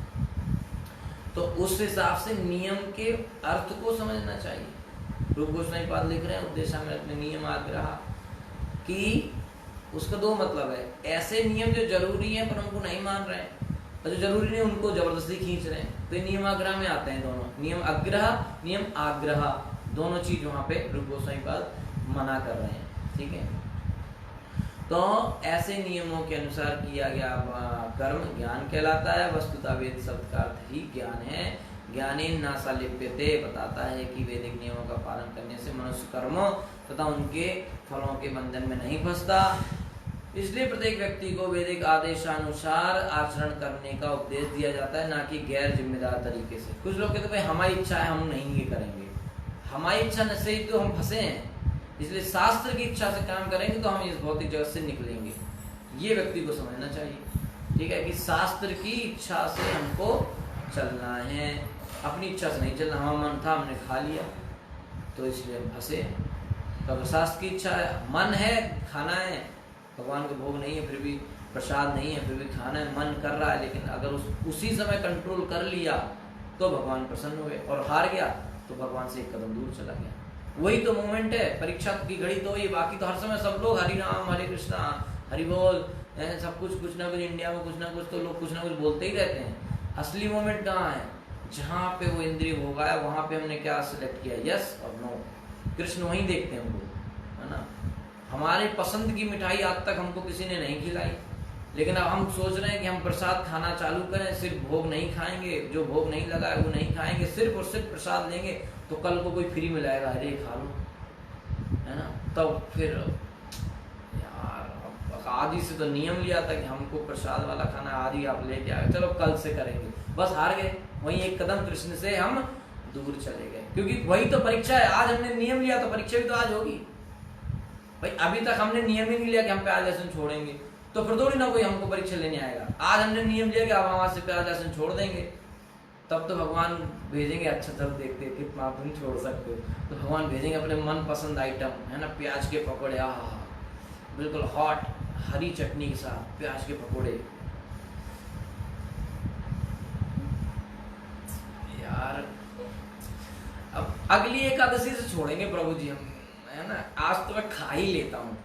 तो उस हिसाब से नियम के अर्थ को समझना चाहिए। रूप गोस्वामी पाद लिख रहे हैं उपदेशा में अपने नियम आग्रह कि उसका 2 मतलब है, ऐसे नियम जो जरूरी है पर हमको नहीं मान रहे हैं, और जो जरूरी नहीं उनको जबरदस्ती खींच रहे हैं। तो नियम आग्रह में आते हैं दोनों, नियम आग्रह, नियम आग्रह, दोनों चीज वहां पे रूप गोस्वामी पाद मना कर रहे हैं। ठीक है, तो ऐसे नियमों के अनुसार किया गया कर्म ज्ञान कहलाता है। वस्तुतः वेद शब्द का अर्थ ही ज्ञान है। ज्ञानेन नासा लिप्यते, बताता है कि वैदिक नियमों का पालन करने से मनुष्य कर्मों तथा उनके फलों के बंधन में नहीं फंसता। इसलिए प्रत्येक व्यक्ति को वैदिक आदेशानुसार आचरण करने का उपदेश दिया जाता है, ना कि गैर जिम्मेदार तरीके से। कुछ लोग कहते हैं भाई हमारी इच्छा है, हम नहीं ये करेंगे। हमारी इच्छा से ही तो हम फंसे हैं, इसलिए शास्त्र की इच्छा से काम करेंगे तो हम इस भौतिक जगत से निकलेंगे। ये व्यक्ति को समझना चाहिए। ठीक है, कि शास्त्र की इच्छा से हमको चलना है, अपनी इच्छा से नहीं चलना। हमारा मन था, हमने खा लिया तो इसलिए हम फंसे। तो शास्त्र की इच्छा है, मन है खाना है, भगवान को भोग नहीं है, फिर भी प्रसाद नहीं है, फिर भी खाना है, मन कर रहा है, लेकिन अगर उसी समय कंट्रोल कर लिया तो भगवान प्रसन्न हुए, और हार गया तो भगवान से एक कदम दूर चला गया। वही तो मोमेंट है, परीक्षा की घड़ी तो ये। बाकी तो हर समय सब लोग हरि राम हरे कृष्णा हरि बोल, सब कुछ ना कुछ इंडिया में कुछ ना कुछ तो लोग कुछ ना कुछ बोलते ही रहते हैं। असली मोमेंट कहाँ है, जहाँ पे वो इंद्रिय होगा है, वहां पे हमने क्या सिलेक्ट किया, यस और नो। कृष्ण वहीं देखते हैं हमको, है ना। हमारे पसंद की मिठाई आज तक हमको किसी ने नहीं खिलाई, लेकिन अब हम सोच रहे हैं कि हम प्रसाद खाना चालू करें, सिर्फ भोग नहीं खाएंगे, जो भोग नहीं लगा है वो नहीं खाएंगे, सिर्फ और सिर्फ प्रसाद लेंगे, तो कल को कोई फ्री में लाएगा, अरे खा लो, है ना। तो फिर यार आदि से तो नियम लिया था कि हमको प्रसाद वाला खाना, आदि आप लेके आए, चलो कल से करेंगे, बस हार गए। वहीं एक कदम कृष्ण से हम दूर चले गए, क्योंकि वही तो परीक्षा है। आज हमने नियम लिया तो परीक्षा भी तो आज होगी भाई। अभी तक हमने नियम ही नहीं लिया कि हम प्याज लहसुन छोड़ेंगे, तो फिर थोड़ी ना कोई हमको परीक्षा लेने आएगा। आज हमने नियम लिया कि आप वहां से प्याज लहसुन छोड़ देंगे, तब तो भगवान भेजेंगे, अच्छा चलो देखते हैं कितना तुम छोड़ सकते हो। तो भगवान भेजेंगे अपने मन पसंद आइटम, है ना, प्याज के पकौड़े, बिल्कुल हॉट हरी चटनी के साथ प्याज के पकौड़े। यार अब अगली एकादशी से छोड़ेंगे प्रभु जी हम, है ना। आज तो मैं खा ही लेता हूँ।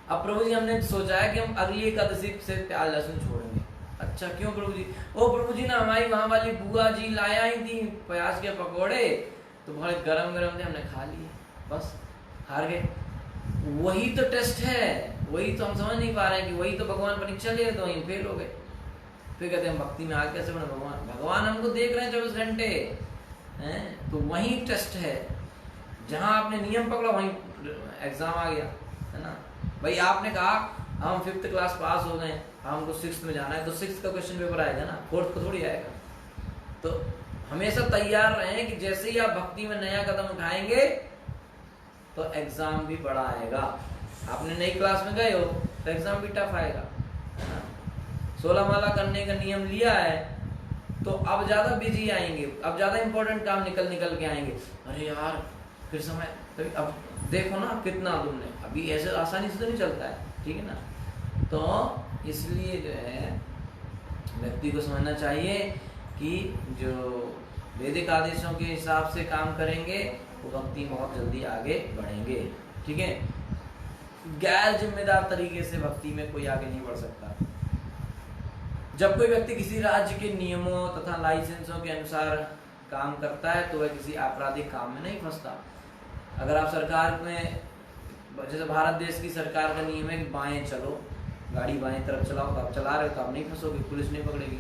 अब प्रभु जी हमने सोचा है कि हम अगली एकादशी से प्याज लहसुन छोड़ेंगे। अच्छा क्यों प्रभु जी? ओ प्रभु जी ना, हमारी वहां वाली बुआ जी लाया ही थी प्याज के पकोड़े, तो बड़े गरम गरम थे, हमने खा लिए, बस हार गए। वही तो टेस्ट है, वही तो हम समझ नहीं पा रहे हैं कि वही तो भगवान परीक्षा ले, तो वहीं फेल हो गए। फिर कहते हैं भक्ति में आगे कैसे बने, भगवान हमको देख रहे हैं 24 घंटे हैं। तो वही टेस्ट है, जहां आपने नियम पकड़ा वहीं एग्जाम आ गया, है ना। भाई आपने कहा हम 5th क्लास पास हो गए, हमको 6th में जाना है, तो 6th का क्वेश्चन पेपर आएगा ना, 4th को थोड़ी आएगा। तो हमेशा तैयार रहें कि जैसे ही आप भक्ति में नया कदम उठाएंगे तो एग्जाम भी बड़ा आएगा। आपने नई क्लास में गए हो तो एग्जाम भी टफ आएगा, है ना। 16 माला करने का नियम लिया है तो अब ज्यादा बिजी आएंगे, अब ज्यादा इंपॉर्टेंट काम निकल के आएंगे। अरे यार फिर समय, तो अब देखो ना कितना तुमने, अभी ऐसे आसानी से तो नहीं चलता है, ठीक है ना। तो इसलिए जो है व्यक्ति को समझना चाहिए कि जो वैदिक आदेशों के हिसाब से काम करेंगे वो भक्ति में बहुत जल्दी आगे बढ़ेंगे। ठीक है, गैर जिम्मेदार तरीके से भक्ति में कोई आगे नहीं बढ़ सकता। जब कोई व्यक्ति किसी राज्य के नियमों तथा लाइसेंसों के अनुसार काम करता है तो वह किसी आपराधिक काम में नहीं फंसता। अगर आप सरकार में, जैसे भारत देश की सरकार का नियम है कि बाएं चलो, गाड़ी बाएं तरफ चलाओ, तो आप चला रहे हो तो आप नहीं फंसोगे, पुलिस नहीं पकड़ेगी।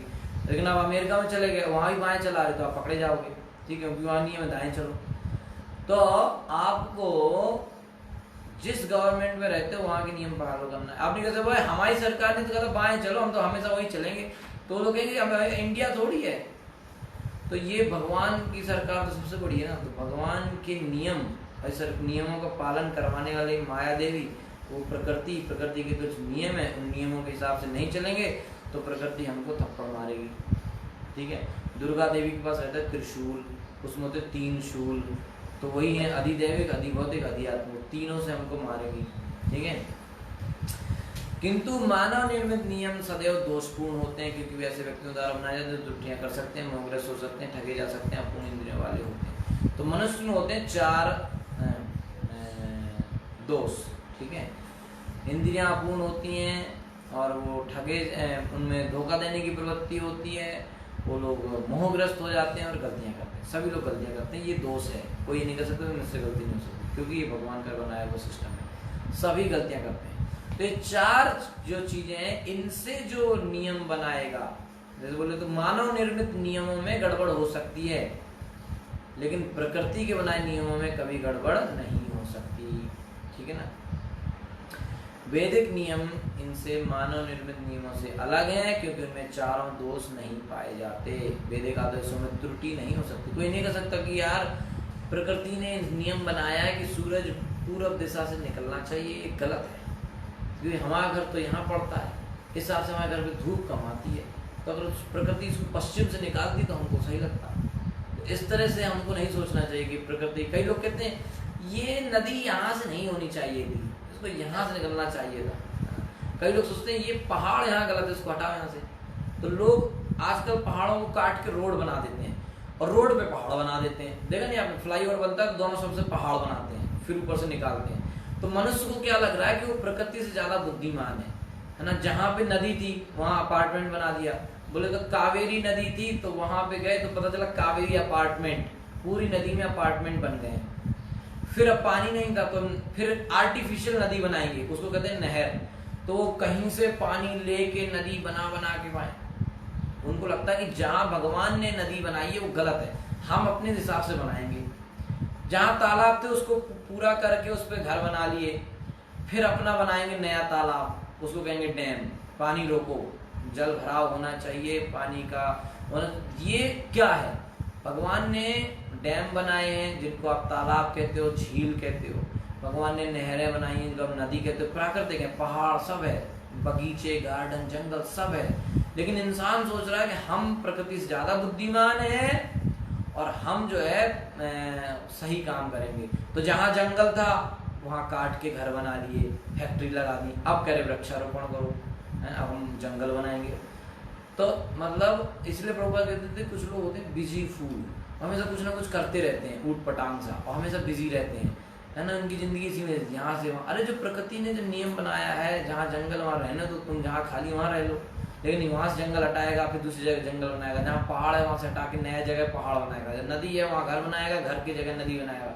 लेकिन आप अमेरिका में चले गए, वहाँ भी बाएं चला रहे तो आप पकड़े जाओगे। ठीक है, क्योंकि वहाँ नियम है दाएं चलो। तो आपको जिस गवर्नमेंट में रहते हो वहाँ के नियम फॉलो करना है। आप नहीं कहते भाई हमारी सरकार ने तो कहा बाएं चलो, हम तो हमेशा वही चलेंगे, तो लोग कहेंगे अब इंडिया थोड़ी है। तो ये भगवान की सरकार तो सबसे बड़ी है ना। तो भगवान के नियम, ऐसे नियमों का पालन करवाने वाली माया देवी, वो प्रकृति के कुछ नियम है, उन नियमों के हिसाब से नहीं चलेंगे तो प्रकृति हमको थप्पड़ मारेगी। ठीक है, दुर्गा देवी के पास रहता है त्रिशूल, उसमें होते 3 शूल, तो वही है अधिदैविक, अधिभौतिक, अधिआत्मिक, तीनों से हमको मारेगी। ठीक है, किंतु मानव निर्मित नियम सदैव दोषपूर्ण होते हैं, क्योंकि वे ऐसे व्यक्तियों द्वारा बनाए जाते हैं, त्रुटियां कर सकते हैं, मोहग्रस्त हो सकते हैं, ठगे जा सकते हैं, अपूर्ण इंद्रियों वाले होते हैं। तो मनुष्य में होते हैं 4 दोष। ठीक है, इंद्रियां अपूर्ण होती हैं और वो ठगे, उनमें धोखा देने की प्रवृत्ति होती है, वो लोग मोहग्रस्त हो जाते हैं और गलतियां करते हैं। सभी लोग गलतियां करते हैं, ये दोष है, कोई ये नहीं कर सकता मुझसे गलती नहीं हो सकती, क्योंकि ये भगवान का बनाया हुआ सिस्टम है, सभी गलतियां करते हैं। तो ये 4 जो चीजें हैं, इनसे जो नियम बनाएगा, जैसे बोले तो मानव निर्मित नियमों में गड़बड़ हो सकती है, लेकिन प्रकृति के बनाए नियमों में कभी गड़बड़ नहीं हो सकती। ठीक है ना। वैदिक नियम इनसे मानव निर्मित नियमों से अलग हैं, क्योंकि उनमें चारों दोष नहीं पाए जाते। वैदिक आदर्शों में त्रुटि नहीं हो सकती। कोई नहीं कह सकता कि यार प्रकृति ने नियम बनाया है कि सूरज पूर्व दिशा से निकलना चाहिए, ये गलत है, क्योंकि हमारा घर तो यहाँ पड़ता है, इस हिसाब से हमारे घर में धूप कम आती है, तो अगर प्रकृति इसको पश्चिम से निकालती तो हमको सही लगता। तो इस तरह से हमको नहीं सोचना चाहिए कि प्रकृति, कई लोग कहते हैं ये नदी यहाँ से नहीं होनी चाहिए थी, इसको यहाँ से निकलना चाहिए था। कई लोग सोचते हैं ये पहाड़ यहाँ गलत है, इसको हटाओ यहाँ से। तो लोग आजकल पहाड़ों को काट के रोड बना देते हैं और रोड पे पहाड़ बना देते हैं। देखा नहीं आपने, फ्लाईओवर बनता है तो दोनों सबसे पहाड़ बनाते हैं, फिर ऊपर से निकालते हैं। तो मनुष्य को क्या लग रहा है कि वो प्रकृति से ज्यादा बुद्धिमान है ना। जहाँ पे नदी थी वहां अपार्टमेंट बना दिया। बोले तो कावेरी नदी थी तो वहां पे गए तो पता चला कावेरी अपार्टमेंट, पूरी नदी में अपार्टमेंट बन गए। फिर अब पानी नहीं था तो फिर आर्टिफिशियल नदी बनाएंगे, उसको कहते हैं नहर। तो कहीं से पानी लेके नदी बना बना के पाए, उनको लगता है कि जहां भगवान ने नदी बनाई है वो गलत है, हम अपने हिसाब से बनाएंगे। जहां तालाब थे उसको पूरा करके उस पर घर बना लिए, फिर अपना बनाएंगे नया तालाब, उसको कहेंगे डैम। पानी रोको, जल भराव होना चाहिए पानी का। और ये क्या है, भगवान ने डैम बनाए हैं जिनको आप तालाब कहते हो, झील कहते हो। भगवान ने नहरें बनाई हैं जिनको आप नदी कहते हो। प्राकृतिक है, पहाड़ सब है, बगीचे, गार्डन, जंगल सब है। लेकिन इंसान सोच रहा है कि हम प्रकृति से ज्यादा बुद्धिमान हैं और हम जो है सही काम करेंगे। तो जहां जंगल था वहां काट के घर बना लिए, फैक्ट्री लगा दी। अब कह रहे वृक्षारोपण करो, अब हम जंगल बनाएंगे। तो मतलब इसलिए प्रभुपाद कहते थे कुछ लोग होते हैं बिजी फूल, हमेशा कुछ ना कुछ करते रहते हैं, ऊट पटांग सा, और हमेशा बिजी रहते हैं, है ना। उनकी जिंदगी इसी में, यहाँ से वहाँ। अरे जो प्रकृति ने जो नियम बनाया है, जहाँ जंगल वहाँ रहने दो, तुम जहाँ खाली वहाँ रह लो। लेकिन वहाँ से जंगल हटाएगा, फिर दूसरी जगह जंगल बनाएगा। जहाँ पहाड़ है वहाँ से हटा के नया जगह पहाड़ बनाएगा। जहाँ नदी है वहाँ घर बनाएगा, घर की जगह नदी बनाएगा।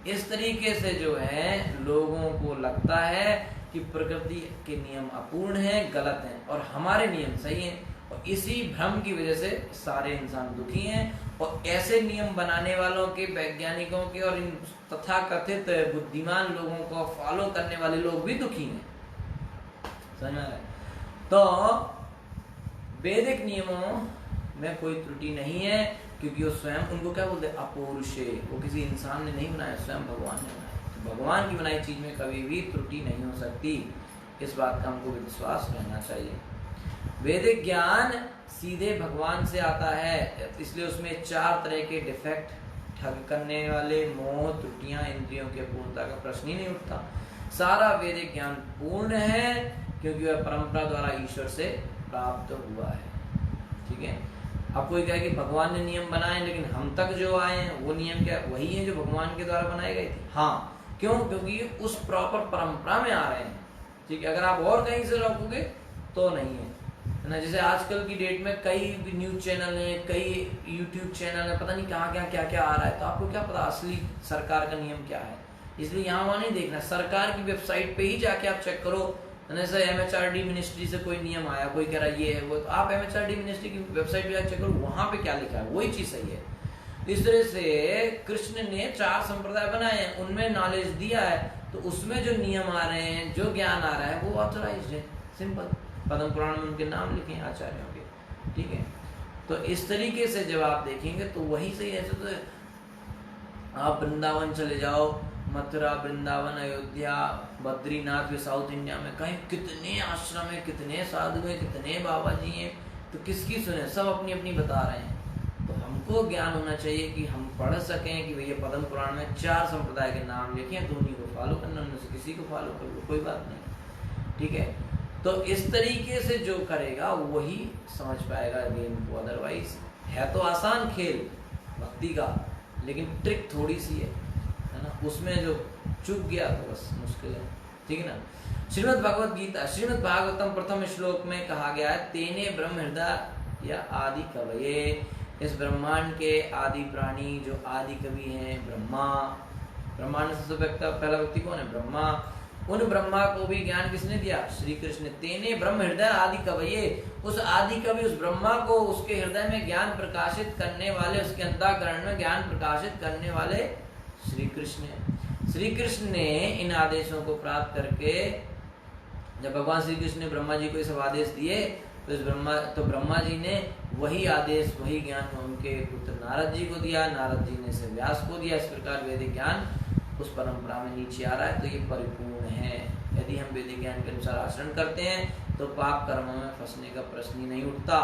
इस तरीके से जो है लोगों को लगता है कि प्रकृति के नियम अपूर्ण हैं, गलत हैं, और हमारे नियम सही हैं। और इसी भ्रम की वजह से सारे इंसान दुखी हैं। और ऐसे नियम बनाने वालों के, वैज्ञानिकों के और इन तथाकथित बुद्धिमान लोगों को फॉलो करने वाले लोग भी दुखी हैं। समझ में आ रहा है? तो वैदिक नियमों में कोई त्रुटि नहीं है, क्योंकि वो स्वयं, उनको क्या बोलते हैं, अपौरुषे। वो किसी इंसान ने नहीं बनाया, स्वयं भगवान ने बनाया। तो भगवान की बनाई चीज में कभी भी त्रुटि नहीं हो सकती। इस बात का हमको विश्वास रहना चाहिए। वैदिक ज्ञान सीधे भगवान से आता है, इसलिए उसमें 4 तरह के डिफेक्ट, ठग करने वाले, मोह, त्रुटियां, इंद्रियों के पूर्णता का प्रश्न ही नहीं उठता। सारा वैदिक ज्ञान पूर्ण है, क्योंकि वह परंपरा द्वारा ईश्वर से प्राप्त हुआ है। ठीक है, अब कोई कहे कि भगवान ने नियम बनाए, लेकिन हम तक जो आए हैं वो नियम क्या वही है जो भगवान के द्वारा बनाए गए थे? हाँ, क्यों? क्योंकि उस प्रॉपर परंपरा में आ रहे हैं। ठीक है, अगर आप और कहीं से रोकोगे तो नहीं है ना। जैसे आजकल की डेट में कई न्यूज चैनल हैं, कई यूट्यूब चैनल है, पता नहीं कहाँ क्या क्या आ रहा है, तो आपको क्या पता असली सरकार का नियम क्या है? इसलिए यहाँ वहाँ नहीं देखना, सरकार की वेबसाइट पे ही जाके आप चेक करो। जैसे MHRD मिनिस्ट्री से कोई नियम आया, कोई कह रहा ये है वो, तो आप MHRD मिनिस्ट्री की वेबसाइट पे जाके चेक करो, वहां पे क्या लिखा है, वही चीज सही है। इस तरह से कृष्ण ने 4 संप्रदाय बनाए हैं, उनमें नॉलेज दिया है, तो उसमें जो नियम आ रहे हैं, जो ज्ञान आ रहा है, वो ऑथराइज्ड है। सिंपल, पद्म पुराण में उनके नाम लिखे हैं आचार्यों के। ठीक है, तो इस तरीके से जब आप देखेंगे तो वही सही है। तो आप वृंदावन चले जाओ, मथुरा, वृंदावन, अयोध्या, बद्रीनाथ भी साउथ इंडिया में, कहीं कितने आश्रम है, कितने साधु हैं, कितने बाबा जी हैं, तो किसकी सुने? सब अपनी अपनी बता रहे हैं। तो हमको ज्ञान होना चाहिए कि हम पढ़ सकें कि भैया पद्म पुराण में 4 संप्रदाय के नाम लिखे हैं, तो उन्हीं को फॉलो करना, उनमें से किसी को फॉलो कर लो, कोई बात नहीं। ठीक है, तो इस तरीके से जो करेगा वही समझ पाएगा गेम को। अदरवाइज है तो आसान खेल भक्ति का, लेकिन ट्रिक थोड़ी सी है ना, उसमें जो चूक गया तो बस मुश्किल है। ठीक है ना। श्रीमद् भगवत गीता, श्रीमद् भागवतम प्रथम श्लोक में कहा गया है, तेने ब्रह्म हृदय या आदि कवये, इस ब्रह्मांड के आदि प्राणी जो आदि कवि हैं ब्रह्मा, ब्रह्मांड से पहला व्यक्ति कौन है? ब्रह्मा। उन ब्रह्मा को भी ज्ञान किसने दिया? श्री कृष्ण। तेने ब्रह्म हृदय आदि कवये, उस आदि कवि उस ब्रह्मा को उसके हृदय में ज्ञान प्रकाशित करने वाले, उसके अंतःकरण में ज्ञान प्रकाशित करने वाले श्री कृष्ण। श्री कृष्ण ने इन आदेशों को प्राप्त करके, जब भगवान श्री कृष्ण ने ब्रह्मा जी को ये सब आदेश दिए, तो ब्रह्मा जी ने वही आदेश, वही ज्ञान उनके पुत्र नारद जी को दिया, नारद जी ने से व्यास को दिया। इस प्रकार वैदिक ज्ञान उस परंपरा में नीचे आ रहा है, तो ये परिपूर्ण है। यदि हम वैदिक ज्ञान के अनुसार आचरण करते हैं तो पाप कर्मों में फंसने का प्रश्न ही नहीं उठता।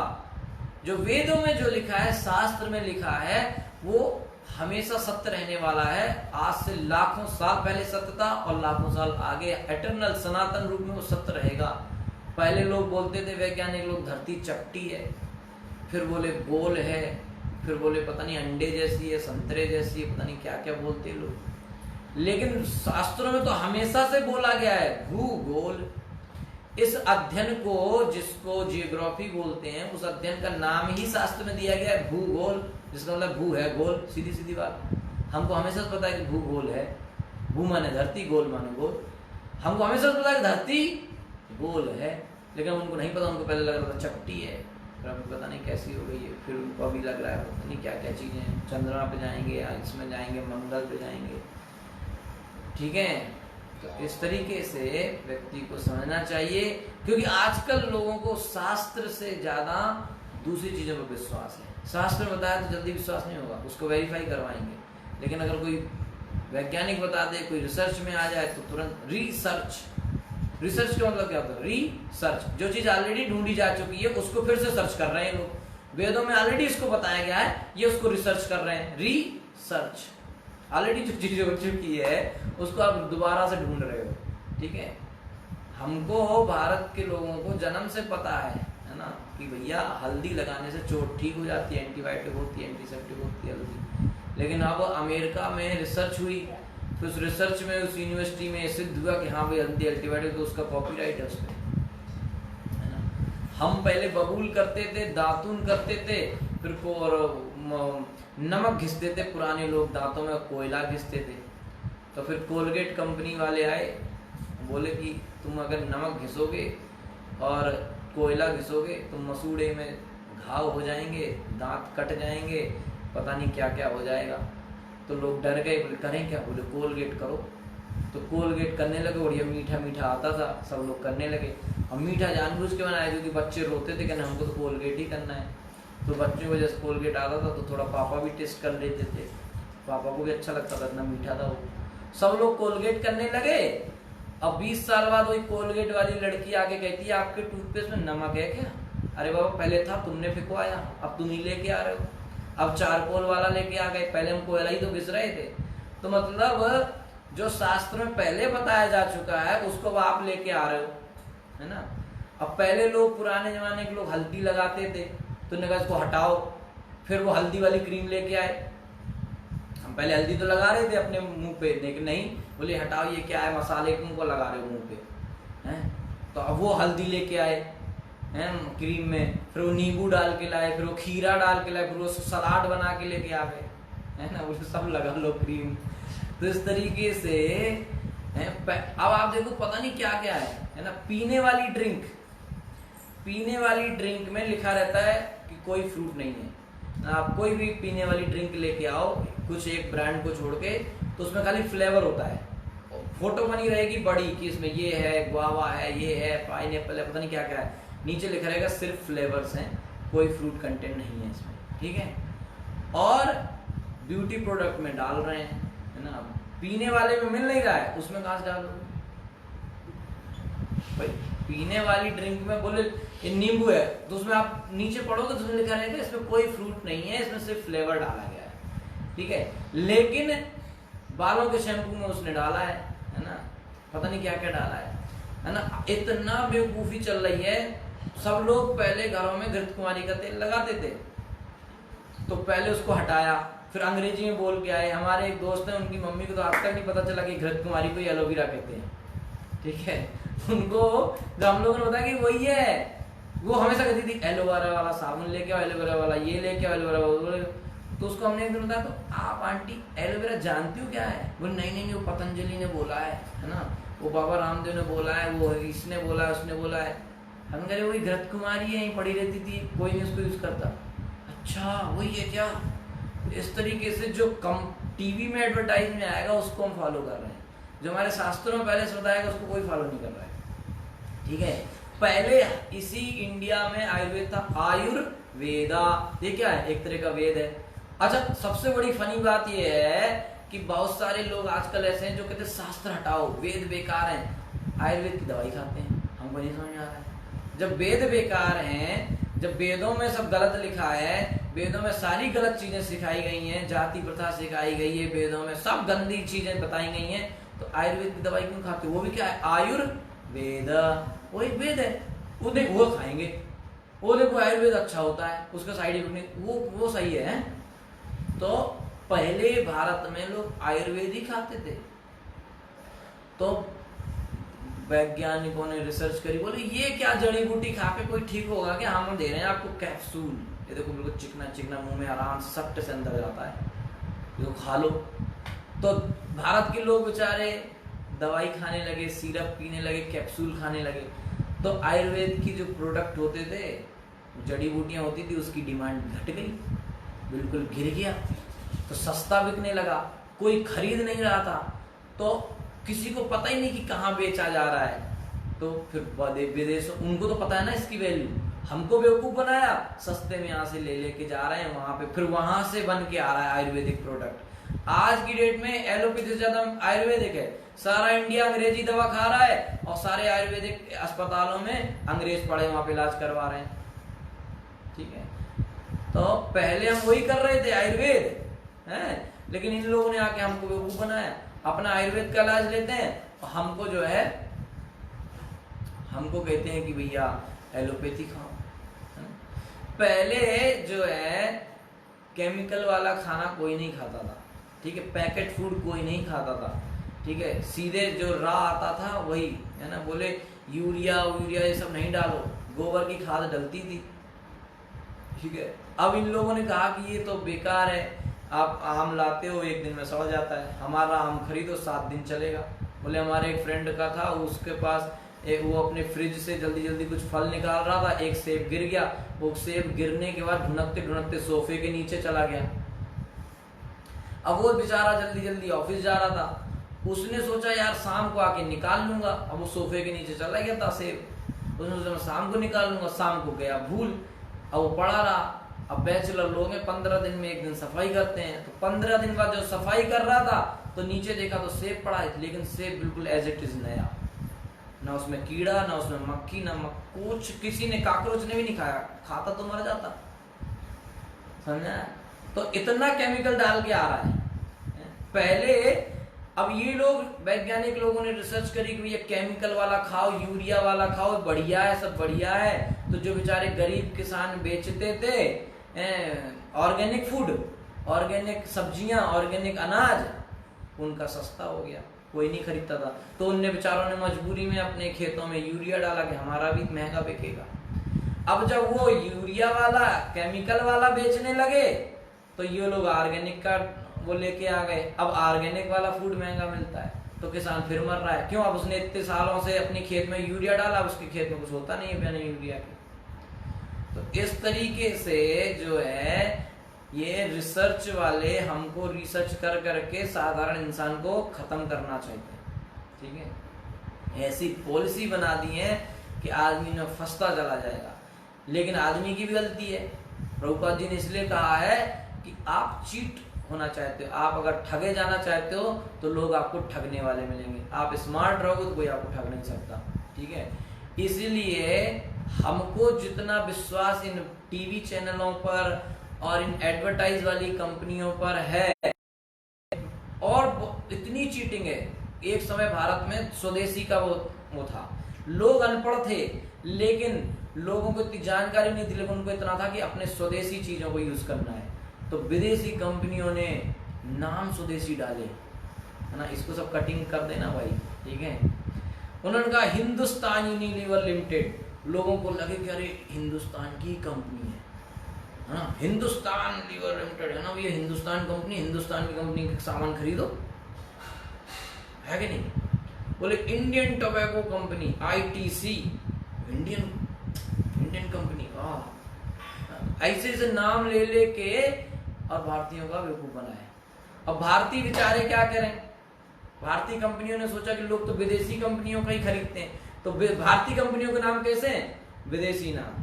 जो वेदों में जो लिखा है, शास्त्र में लिखा है, वो हमेशा सत्य रहने वाला है। आज से लाखों साल पहले सत्य था और लाखों साल आगे एटर्नल सनातन रूप में वो सत्य रहेगा। पहले लोग बोलते थे, वैज्ञानिक लोग, धरती चपटी है, फिर बोले गोल है, फिर बोले पता नहीं अंडे जैसी है, संतरे जैसी है, पता नहीं क्या क्या बोलते लोग। लेकिन शास्त्रों में तो हमेशा से बोला गया है भूगोल। इस अध्ययन को, जिसको जियोग्राफी बोलते हैं, उस अध्ययन का नाम ही शास्त्र में दिया गया है भूगोल, जिसका मतलब भू है गोल, सीधी सीधी बात। हमको हमेशा से पता है कि भूगोल है, भू माने धरती, गोल माने गोल। हमको हमेशा से पता है कि धरती गोल है, लेकिन उनको नहीं पता। उनको पहले लग रहा था चपटी है, फिर हमको पता नहीं कैसी हो गई है, फिर उनको अभी लग रहा है पता नहीं क्या क्या चीजें हैं, चंद्रमा पे जाएंगे, इसमें जाएंगे, मंगल पे जाएंगे। ठीक है, तो इस तरीके से व्यक्ति को समझना चाहिए, क्योंकि आजकल लोगों को शास्त्र से ज्यादा दूसरी चीजों पर विश्वास है। शास्त्र में बताया तो जल्दी विश्वास नहीं होगा, उसको वेरीफाई करवाएंगे। लेकिन अगर कोई वैज्ञानिक बता दे, कोई रिसर्च में आ जाए, तो तुरंत रिसर्च। रिसर्च का मतलब क्या होता है? रिसर्च। जो चीज ऑलरेडी ढूंढी जा चुकी है उसको फिर से सर्च कर रहे हैं लोग। वेदों में ऑलरेडी इसको बताया गया है, ये उसको रिसर्च कर रहे हैं, रिसर्च। ऑलरेडी जो चीज हो चुकी है उसको आप दोबारा से ढूंढ रहे हो। ठीक है, हमको भारत के लोगों को जन्म से पता है ना, कि भैया हल्दी लगाने से चोट ठीक हो जाती है, एंटीबायोटिक होती है, एंटीसेप्टिक होती है हल्दी। लेकिन अब अमेरिका में रिसर्च हुई, फिर उस रिसर्च में, उस यूनिवर्सिटी में सिद्ध हुआ कि हाँ भाई हल्दी एंटीबायोटिक, तो उसका कॉपीराइट है उस पर, है ना। हम पहले बबूल करते थे, दातुन करते थे, फिर नमक घिसते थे। पुराने लोग दांतों में कोयला घिसते थे। तो फिर कोलगेट कंपनी वाले आए, बोले कि तुम अगर नमक घिसोगे और कोयला घिसोगे तो मसूड़े में घाव हो जाएंगे, दांत कट जाएंगे, पता नहीं क्या क्या हो जाएगा। तो लोग डर गए, बोले करें क्या? बोले कोलगेट करो। तो कोलगेट करने लगे, और ये मीठा मीठा आता था, सब लोग करने लगे। अब मीठा जानबूझ के बनाया, क्योंकि बच्चे रोते थे, कहना हमको तो कोलगेट ही करना है। तो बच्चों को जैसे कोलगेट आता था तो थोड़ा पापा भी टेस्ट कर लेते थे, पापा को भी अच्छा लगता था, इतना मीठा था वो। सब लोग कोलगेट करने लगे। अब 20 साल बाद वही कोलगेट वाली लड़की आके कहती है, आपके टूथपेस्ट में नमक है क्या? अरे बाबा पहले था, तुमने फिकवाया, अब तुम ही लेके आ रहे हो। अब चारकोल वाला लेके आ गए, पहले हम कोयला ही तो घिस रहे थे। तो मतलब जो शास्त्र में पहले बताया जा चुका है उसको अब आप लेके आ रहे हो, है ना। अब पहले लोग, पुराने जमाने के लोग हल्दी लगाते थे, तो ने कहा इसको हटाओ, फिर वो हल्दी वाली क्रीम लेके आए। हम पहले हल्दी तो लगा रहे थे अपने मुंह पे, लेकिन नहीं, बोले हटाओ ये क्या है, मसाले क्यों को लगा रहे हो मुंह पे, हैं? तो अब वो हल्दी लेके आए हैं क्रीम में, फिर वो नींबू डाल के लाए, फिर वो खीरा डाल के लाए, फिर वो सलाद बना के लेके आ गए, है ना, वो सब लगा लो क्रीम। तो इस तरीके से अब आप देखो पता नहीं क्या क्या है ना। पीने वाली ड्रिंक में लिखा रहता है कि कोई फ्रूट नहीं है। आप कोई भी पीने वाली ड्रिंक लेके आओ कुछ एक ब्रांड को छोड़ के, तो उसमें खाली फ्लेवर होता है, फोटो बनी रहेगी बड़ी कि इसमें ये है, गुआवा है, ये है, पाइनएप्पल है, पता नहीं क्या क्या है, नीचे लिखा रहेगा सिर्फ फ्लेवर्स हैं, कोई फ्रूट कंटेंट नहीं है इसमें, ठीक है। और ब्यूटी प्रोडक्ट में डाल रहे हैं, है ना, पीने वाले में मिल नहीं रहा है, उसमें कहां से डालोगे भाई। पीने वाली ड्रिंक में बोले ये नींबू है, तो उसमें आप नीचे पढ़ोगे तो उसमें लिखा रहेगा इसमें कोई फ्रूट नहीं है, इसमें सिर्फ फ्लेवर डाला गया है, ठीक है। लेकिन बालों के शैम्पू में उसने डाला है ना, पता नहीं क्या क्या डाला है ना। इतना बेवकूफी चल रही है। सब लोग पहले घरों में घृत कुमारी का तेल लगाते थे, तो पहले उसको हटाया, फिर अंग्रेजी में बोल के आए। हमारे एक दोस्त है, उनकी मम्मी को तो आज तक नहीं पता चला कि घृत कुमारी को एलोवेरा कहते हैं, ठीक है। उनको जब हम लोगों ने बताया कि वही है, वो हमेशा कहती थी एलोवेरा वाला साबुन लेके आओ, एलोवेरा वाला ये लेके आओ, एलोवेरा वाला। तो उसको हमने एक दिन बताया, तो आप आंटी एलोवेरा जानती हो क्या है? वो नहीं नहीं, वो पतंजलि ने बोला है ना, वो बाबा रामदेव ने बोला है, वो इसने बोला है, उसने बोला है। हम कह रहे वही घृत कुमारी है, पड़ी रहती थी, कोई नहीं उसको यूज करता। अच्छा वही है क्या? इस तरीके से जो कम टीवी में एडवर्टाइज में आएगा उसको हम फॉलो कर रहे हैं, जो हमारे शास्त्रों में पहले से बताएगा उसको कोई फॉलो नहीं कर रहा है, ठीक है। पहले इसी इंडिया में आयुर्वेद था, आयुर्वेदा, ये क्या है? एक तरह का वेद है। अच्छा, सबसे बड़ी फनी बात ये है कि बहुत सारे लोग आजकल ऐसे हैं जो कहते हैं शास्त्र हटाओ, वेद बेकार हैं, आयुर्वेद की दवाई खाते हैं। हमको नहीं समझ में आ रहा है, जब वेद बेकार हैं, जब वेदों में सब गलत लिखा है, वेदों में सारी गलत चीजें सिखाई गई हैं, जाति प्रथा सिखाई गई है, वेदों में सब गंदी चीजें बताई गई हैं, तो आयुर्वेद की दवाई क्यों खाते? वो भी क्या है? आयुर्वेद, वो एक वेद है, वो देख वो खाएंगे, वो देखो आयुर्वेद अच्छा होता है, उसका साइड इफेक्ट नहीं, वो सही है। तो पहले भारत में लोग आयुर्वेद ही खाते थे, तो वैज्ञानिकों ने रिसर्च करी, बोले ये क्या जड़ी बूटी खा के कोई ठीक होगा क्या? हम दे रहे हैं आपको कैप्सूल, ये देखो बिल्कुल चिकना चिकना मुंह में आराम से सट्ट से अंदर जाता है, ये खा लो। तो भारत के लोग बेचारे दवाई खाने लगे, सिरप पीने लगे, कैप्सूल खाने लगे, तो आयुर्वेद की जो प्रोडक्ट होते थे, जड़ी बूटियां होती थी, उसकी डिमांड घट गई, बिल्कुल गिर गया, तो सस्ता बिकने लगा, कोई खरीद नहीं रहा था, तो किसी को पता ही नहीं कि कहाँ बेचा जा रहा है। तो फिर विदेश, उनको तो पता है ना इसकी वैल्यू, हमको बेवकूफ बनाया, सस्ते में यहाँ से ले लेके जा रहे हैं वहां पे, फिर वहां से बन के आ रहा है आयुर्वेदिक प्रोडक्ट। आज की डेट में एलोपैथी से ज्यादा आयुर्वेदिक है, सारा इंडिया अंग्रेजी दवा खा रहा है, और सारे आयुर्वेदिक अस्पतालों में अंग्रेज पड़े वहां पे इलाज करवा रहे हैं, ठीक है। तो पहले हम वही कर रहे थे आयुर्वेद है, लेकिन इन लोगों ने आके हमको बेवकूफ बनाया, अपना आयुर्वेद का इलाज लेते हैं, और हमको जो है, हमको कहते हैं कि भैया एलोपैथी खाओ। पहले जो है केमिकल वाला खाना कोई नहीं खाता था, ठीक है, पैकेट फूड कोई नहीं खाता था, ठीक है, सीधे जो रा आता था वही, है ना, बोले यूरिया ये सब नहीं डालो, गोबर की खाद डलती थी, ठीक है। अब इन लोगों ने कहा कि ये तो बेकार है, आप आम लाते हो 1 दिन में सड़ जाता है, हमारा आम खरीदो 7 दिन चलेगा। बोले हमारे एक फ्रेंड का था, उसके पास वो अपने फ्रिज से जल्दी जल्दी कुछ फल निकाल रहा था, एक सेब गिर गया, वो सेब गिरने के बाद ढुनकते ढुनकते सोफे के नीचे चला गया। अब वो बेचारा जल्दी जल्दी ऑफिस जा रहा था, उसने सोचा यार शाम को आके निकाल लूंगा, अब वो सोफे के नीचे चला गया था सेब, उसने सोचा शाम को निकाल लूंगा, शाम को गया भूल, अब वो पड़ा रहा। अब बैचलर लोग हैं, 15 दिन में 1 दिन सफाई करते हैं, तो 15 दिन बाद जो सफाई कर रहा था तो नीचे देखा तो सेब पड़ा है, लेकिन सेब बिल्कुल एज इट इज नया, ना उसमें कीड़ा, ना उसमें मक्खी, ना कुछ, किसी ने काकरोच ने भी नहीं खाया, खाता तो मर जाता, समझा? तो इतना केमिकल डाल के आ रहा है पहले। अब ये लोग वैज्ञानिक लोगों ने रिसर्च करी कि ये केमिकल वाला खाओ, यूरिया वाला खाओ, बढ़िया है, सब बढ़िया है। तो जो बेचारे गरीब किसान बेचते थे ऑर्गेनिक फूड, ऑर्गेनिक सब्जियां, ऑर्गेनिक अनाज उनका सस्ता हो गया, कोई नहीं खरीदता था। तो उनने बेचारों ने मजबूरी में अपने खेतों में यूरिया डाला कि हमारा भी महंगा बिकेगा। अब जब वो यूरिया वाला, केमिकल वाला बेचने लगे तो ये लोग ऑर्गेनिक का वो लेके आ गए। अब ऑर्गेनिक वाला फूड महंगा मिलता है तो किसान फिर मर रहा है। क्यों? अब उसने इतने सालों से अपने खेत में यूरिया डाला, उसके खेत में कुछ होता नहीं है बिना यूरिया के। तो इस तरीके से जो है ये रिसर्च वाले हमको रिसर्च कर करके साधारण इंसान को खत्म करना चाहिए। ठीक है, ऐसी पॉलिसी बना दी है कि आदमी न फंसता चला जाएगा। लेकिन आदमी की भी गलती है। प्रभुपाद जी ने इसलिए कहा है कि आप चीट होना चाहते हो, आप अगर ठगे जाना चाहते हो तो लोग आपको ठगने वाले मिलेंगे। आप स्मार्ट रहोगे तो कोई आपको ठग नहीं सकता। ठीक है, इसीलिए हमको जितना विश्वास इन टीवी चैनलों पर और इन एडवर्टाइज वाली कंपनियों पर है, और इतनी चीटिंग है। एक समय भारत में स्वदेशी का वो था, लोग अनपढ़ थे लेकिन लोगों को इतनी जानकारी नहीं थी, लेकिन उनको इतना था कि अपने स्वदेशी चीजों को यूज करना है। तो विदेशी कंपनियों ने नाम स्वदेशी डाले, है ना, इसको सब कटिंग कर देना भाई। ठीक है, उन्होंने कहा हिंदुस्तान यूनिलीवर लिमिटेड। लोगों को लगे कि अरे हिंदुस्तान की कंपनी है ना, हिंदुस्तान लीवर लिमिटेड है ना, ये हिंदुस्तान कंपनी, हिंदुस्तान की कंपनी का सामान खरीदो, है कि नहीं। बोले Indian tobacco company, ITC, Indian company. ऐसे ऐसे नाम ले लेके और भारतीयों का बेवकूफ बनाया। अब भारतीय बेचारे क्या करें? भारतीय कंपनियों ने सोचा कि लोग तो विदेशी कंपनियों का ही खरीदते हैं, तो भारतीय कंपनियों के नाम कैसे हैं? विदेशी नाम,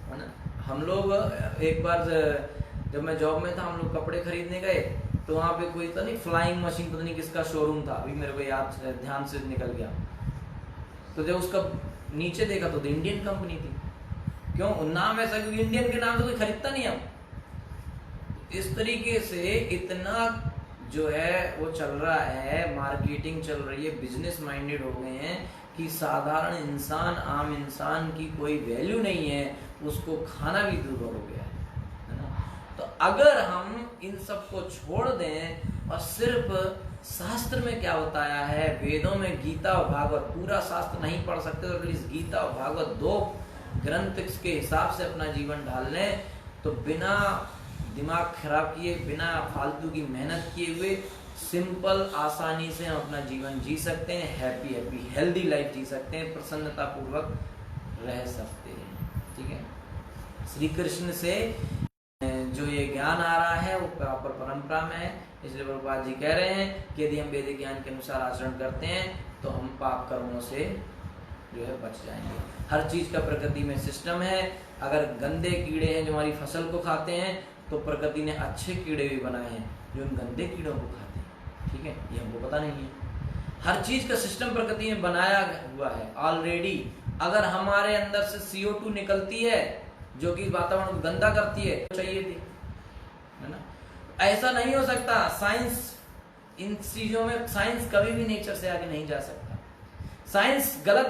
है ना। हम लोग एक बार जब मैं जॉब में था, हम लोग कपड़े खरीदने गए तो वहां पे कोई था नहीं, फ्लाइंग मशीन, पता नहीं किसका शोरूम था, अभी मेरे को याद ध्यान से निकल गया। तो जब उसका नीचे देखा तो इंडियन कंपनी थी। क्यों? नाम ऐसा, क्योंकि इंडियन के नाम से कोई खरीदता नहीं अब। इस तरीके से इतना जो है वो चल रहा है, मार्केटिंग चल रही है, बिजनेस माइंडेड हो गए हैं कि साधारण इंसान, आम इंसान की कोई वैल्यू नहीं है, उसको खाना भी दुर्लभ हो गया है ना। तो अगर हम इन सब को छोड़ दें और सिर्फ शास्त्र में क्या बताया है, वेदों में गीता और भागवत, पूरा शास्त्र नहीं पढ़ सकते तो एटलीस्ट गीता और भागवत 2 ग्रंथ के हिसाब से अपना जीवन ढाल लें, तो बिना दिमाग खराब किए, बिना फालतू की मेहनत किए हुए सिंपल आसानी से हम अपना जीवन जी सकते हैं, हैप्पी हेल्दी लाइफ जी सकते हैं, प्रसन्नता पूर्वक रह सकते हैं। ठीक है, श्री कृष्ण से जो ये ज्ञान आ रहा है वो प्रॉपर परंपरा में है। इसलिए प्रभुपाद जी कह रहे हैं कि यदि हम वैदिक ज्ञान के अनुसार आचरण करते हैं तो हम पाप कर्मों से जो है बच जाएंगे। हर चीज का प्रकृति में सिस्टम है। अगर गंदे कीड़े हैं जो हमारी फसल को खाते हैं, तो प्रकृति ने अच्छे कीड़े भी बनाए हैं जो उन गंदे कीड़ों को खाते हैं। ठीक है, ये हमको पता नहीं है। हर चीज का सिस्टम प्रकृति में बनाया हुआ है ऑलरेडी। अगर हमारे अंदर से CO2 निकलती है जो कि वातावरण को गंदा करती है, चाहिए थी, है ना। ऐसा नहीं हो सकता। साइंस इन चीजों में, साइंस कभी भी नेचर से आगे नहीं जा सकता। साइंस गलत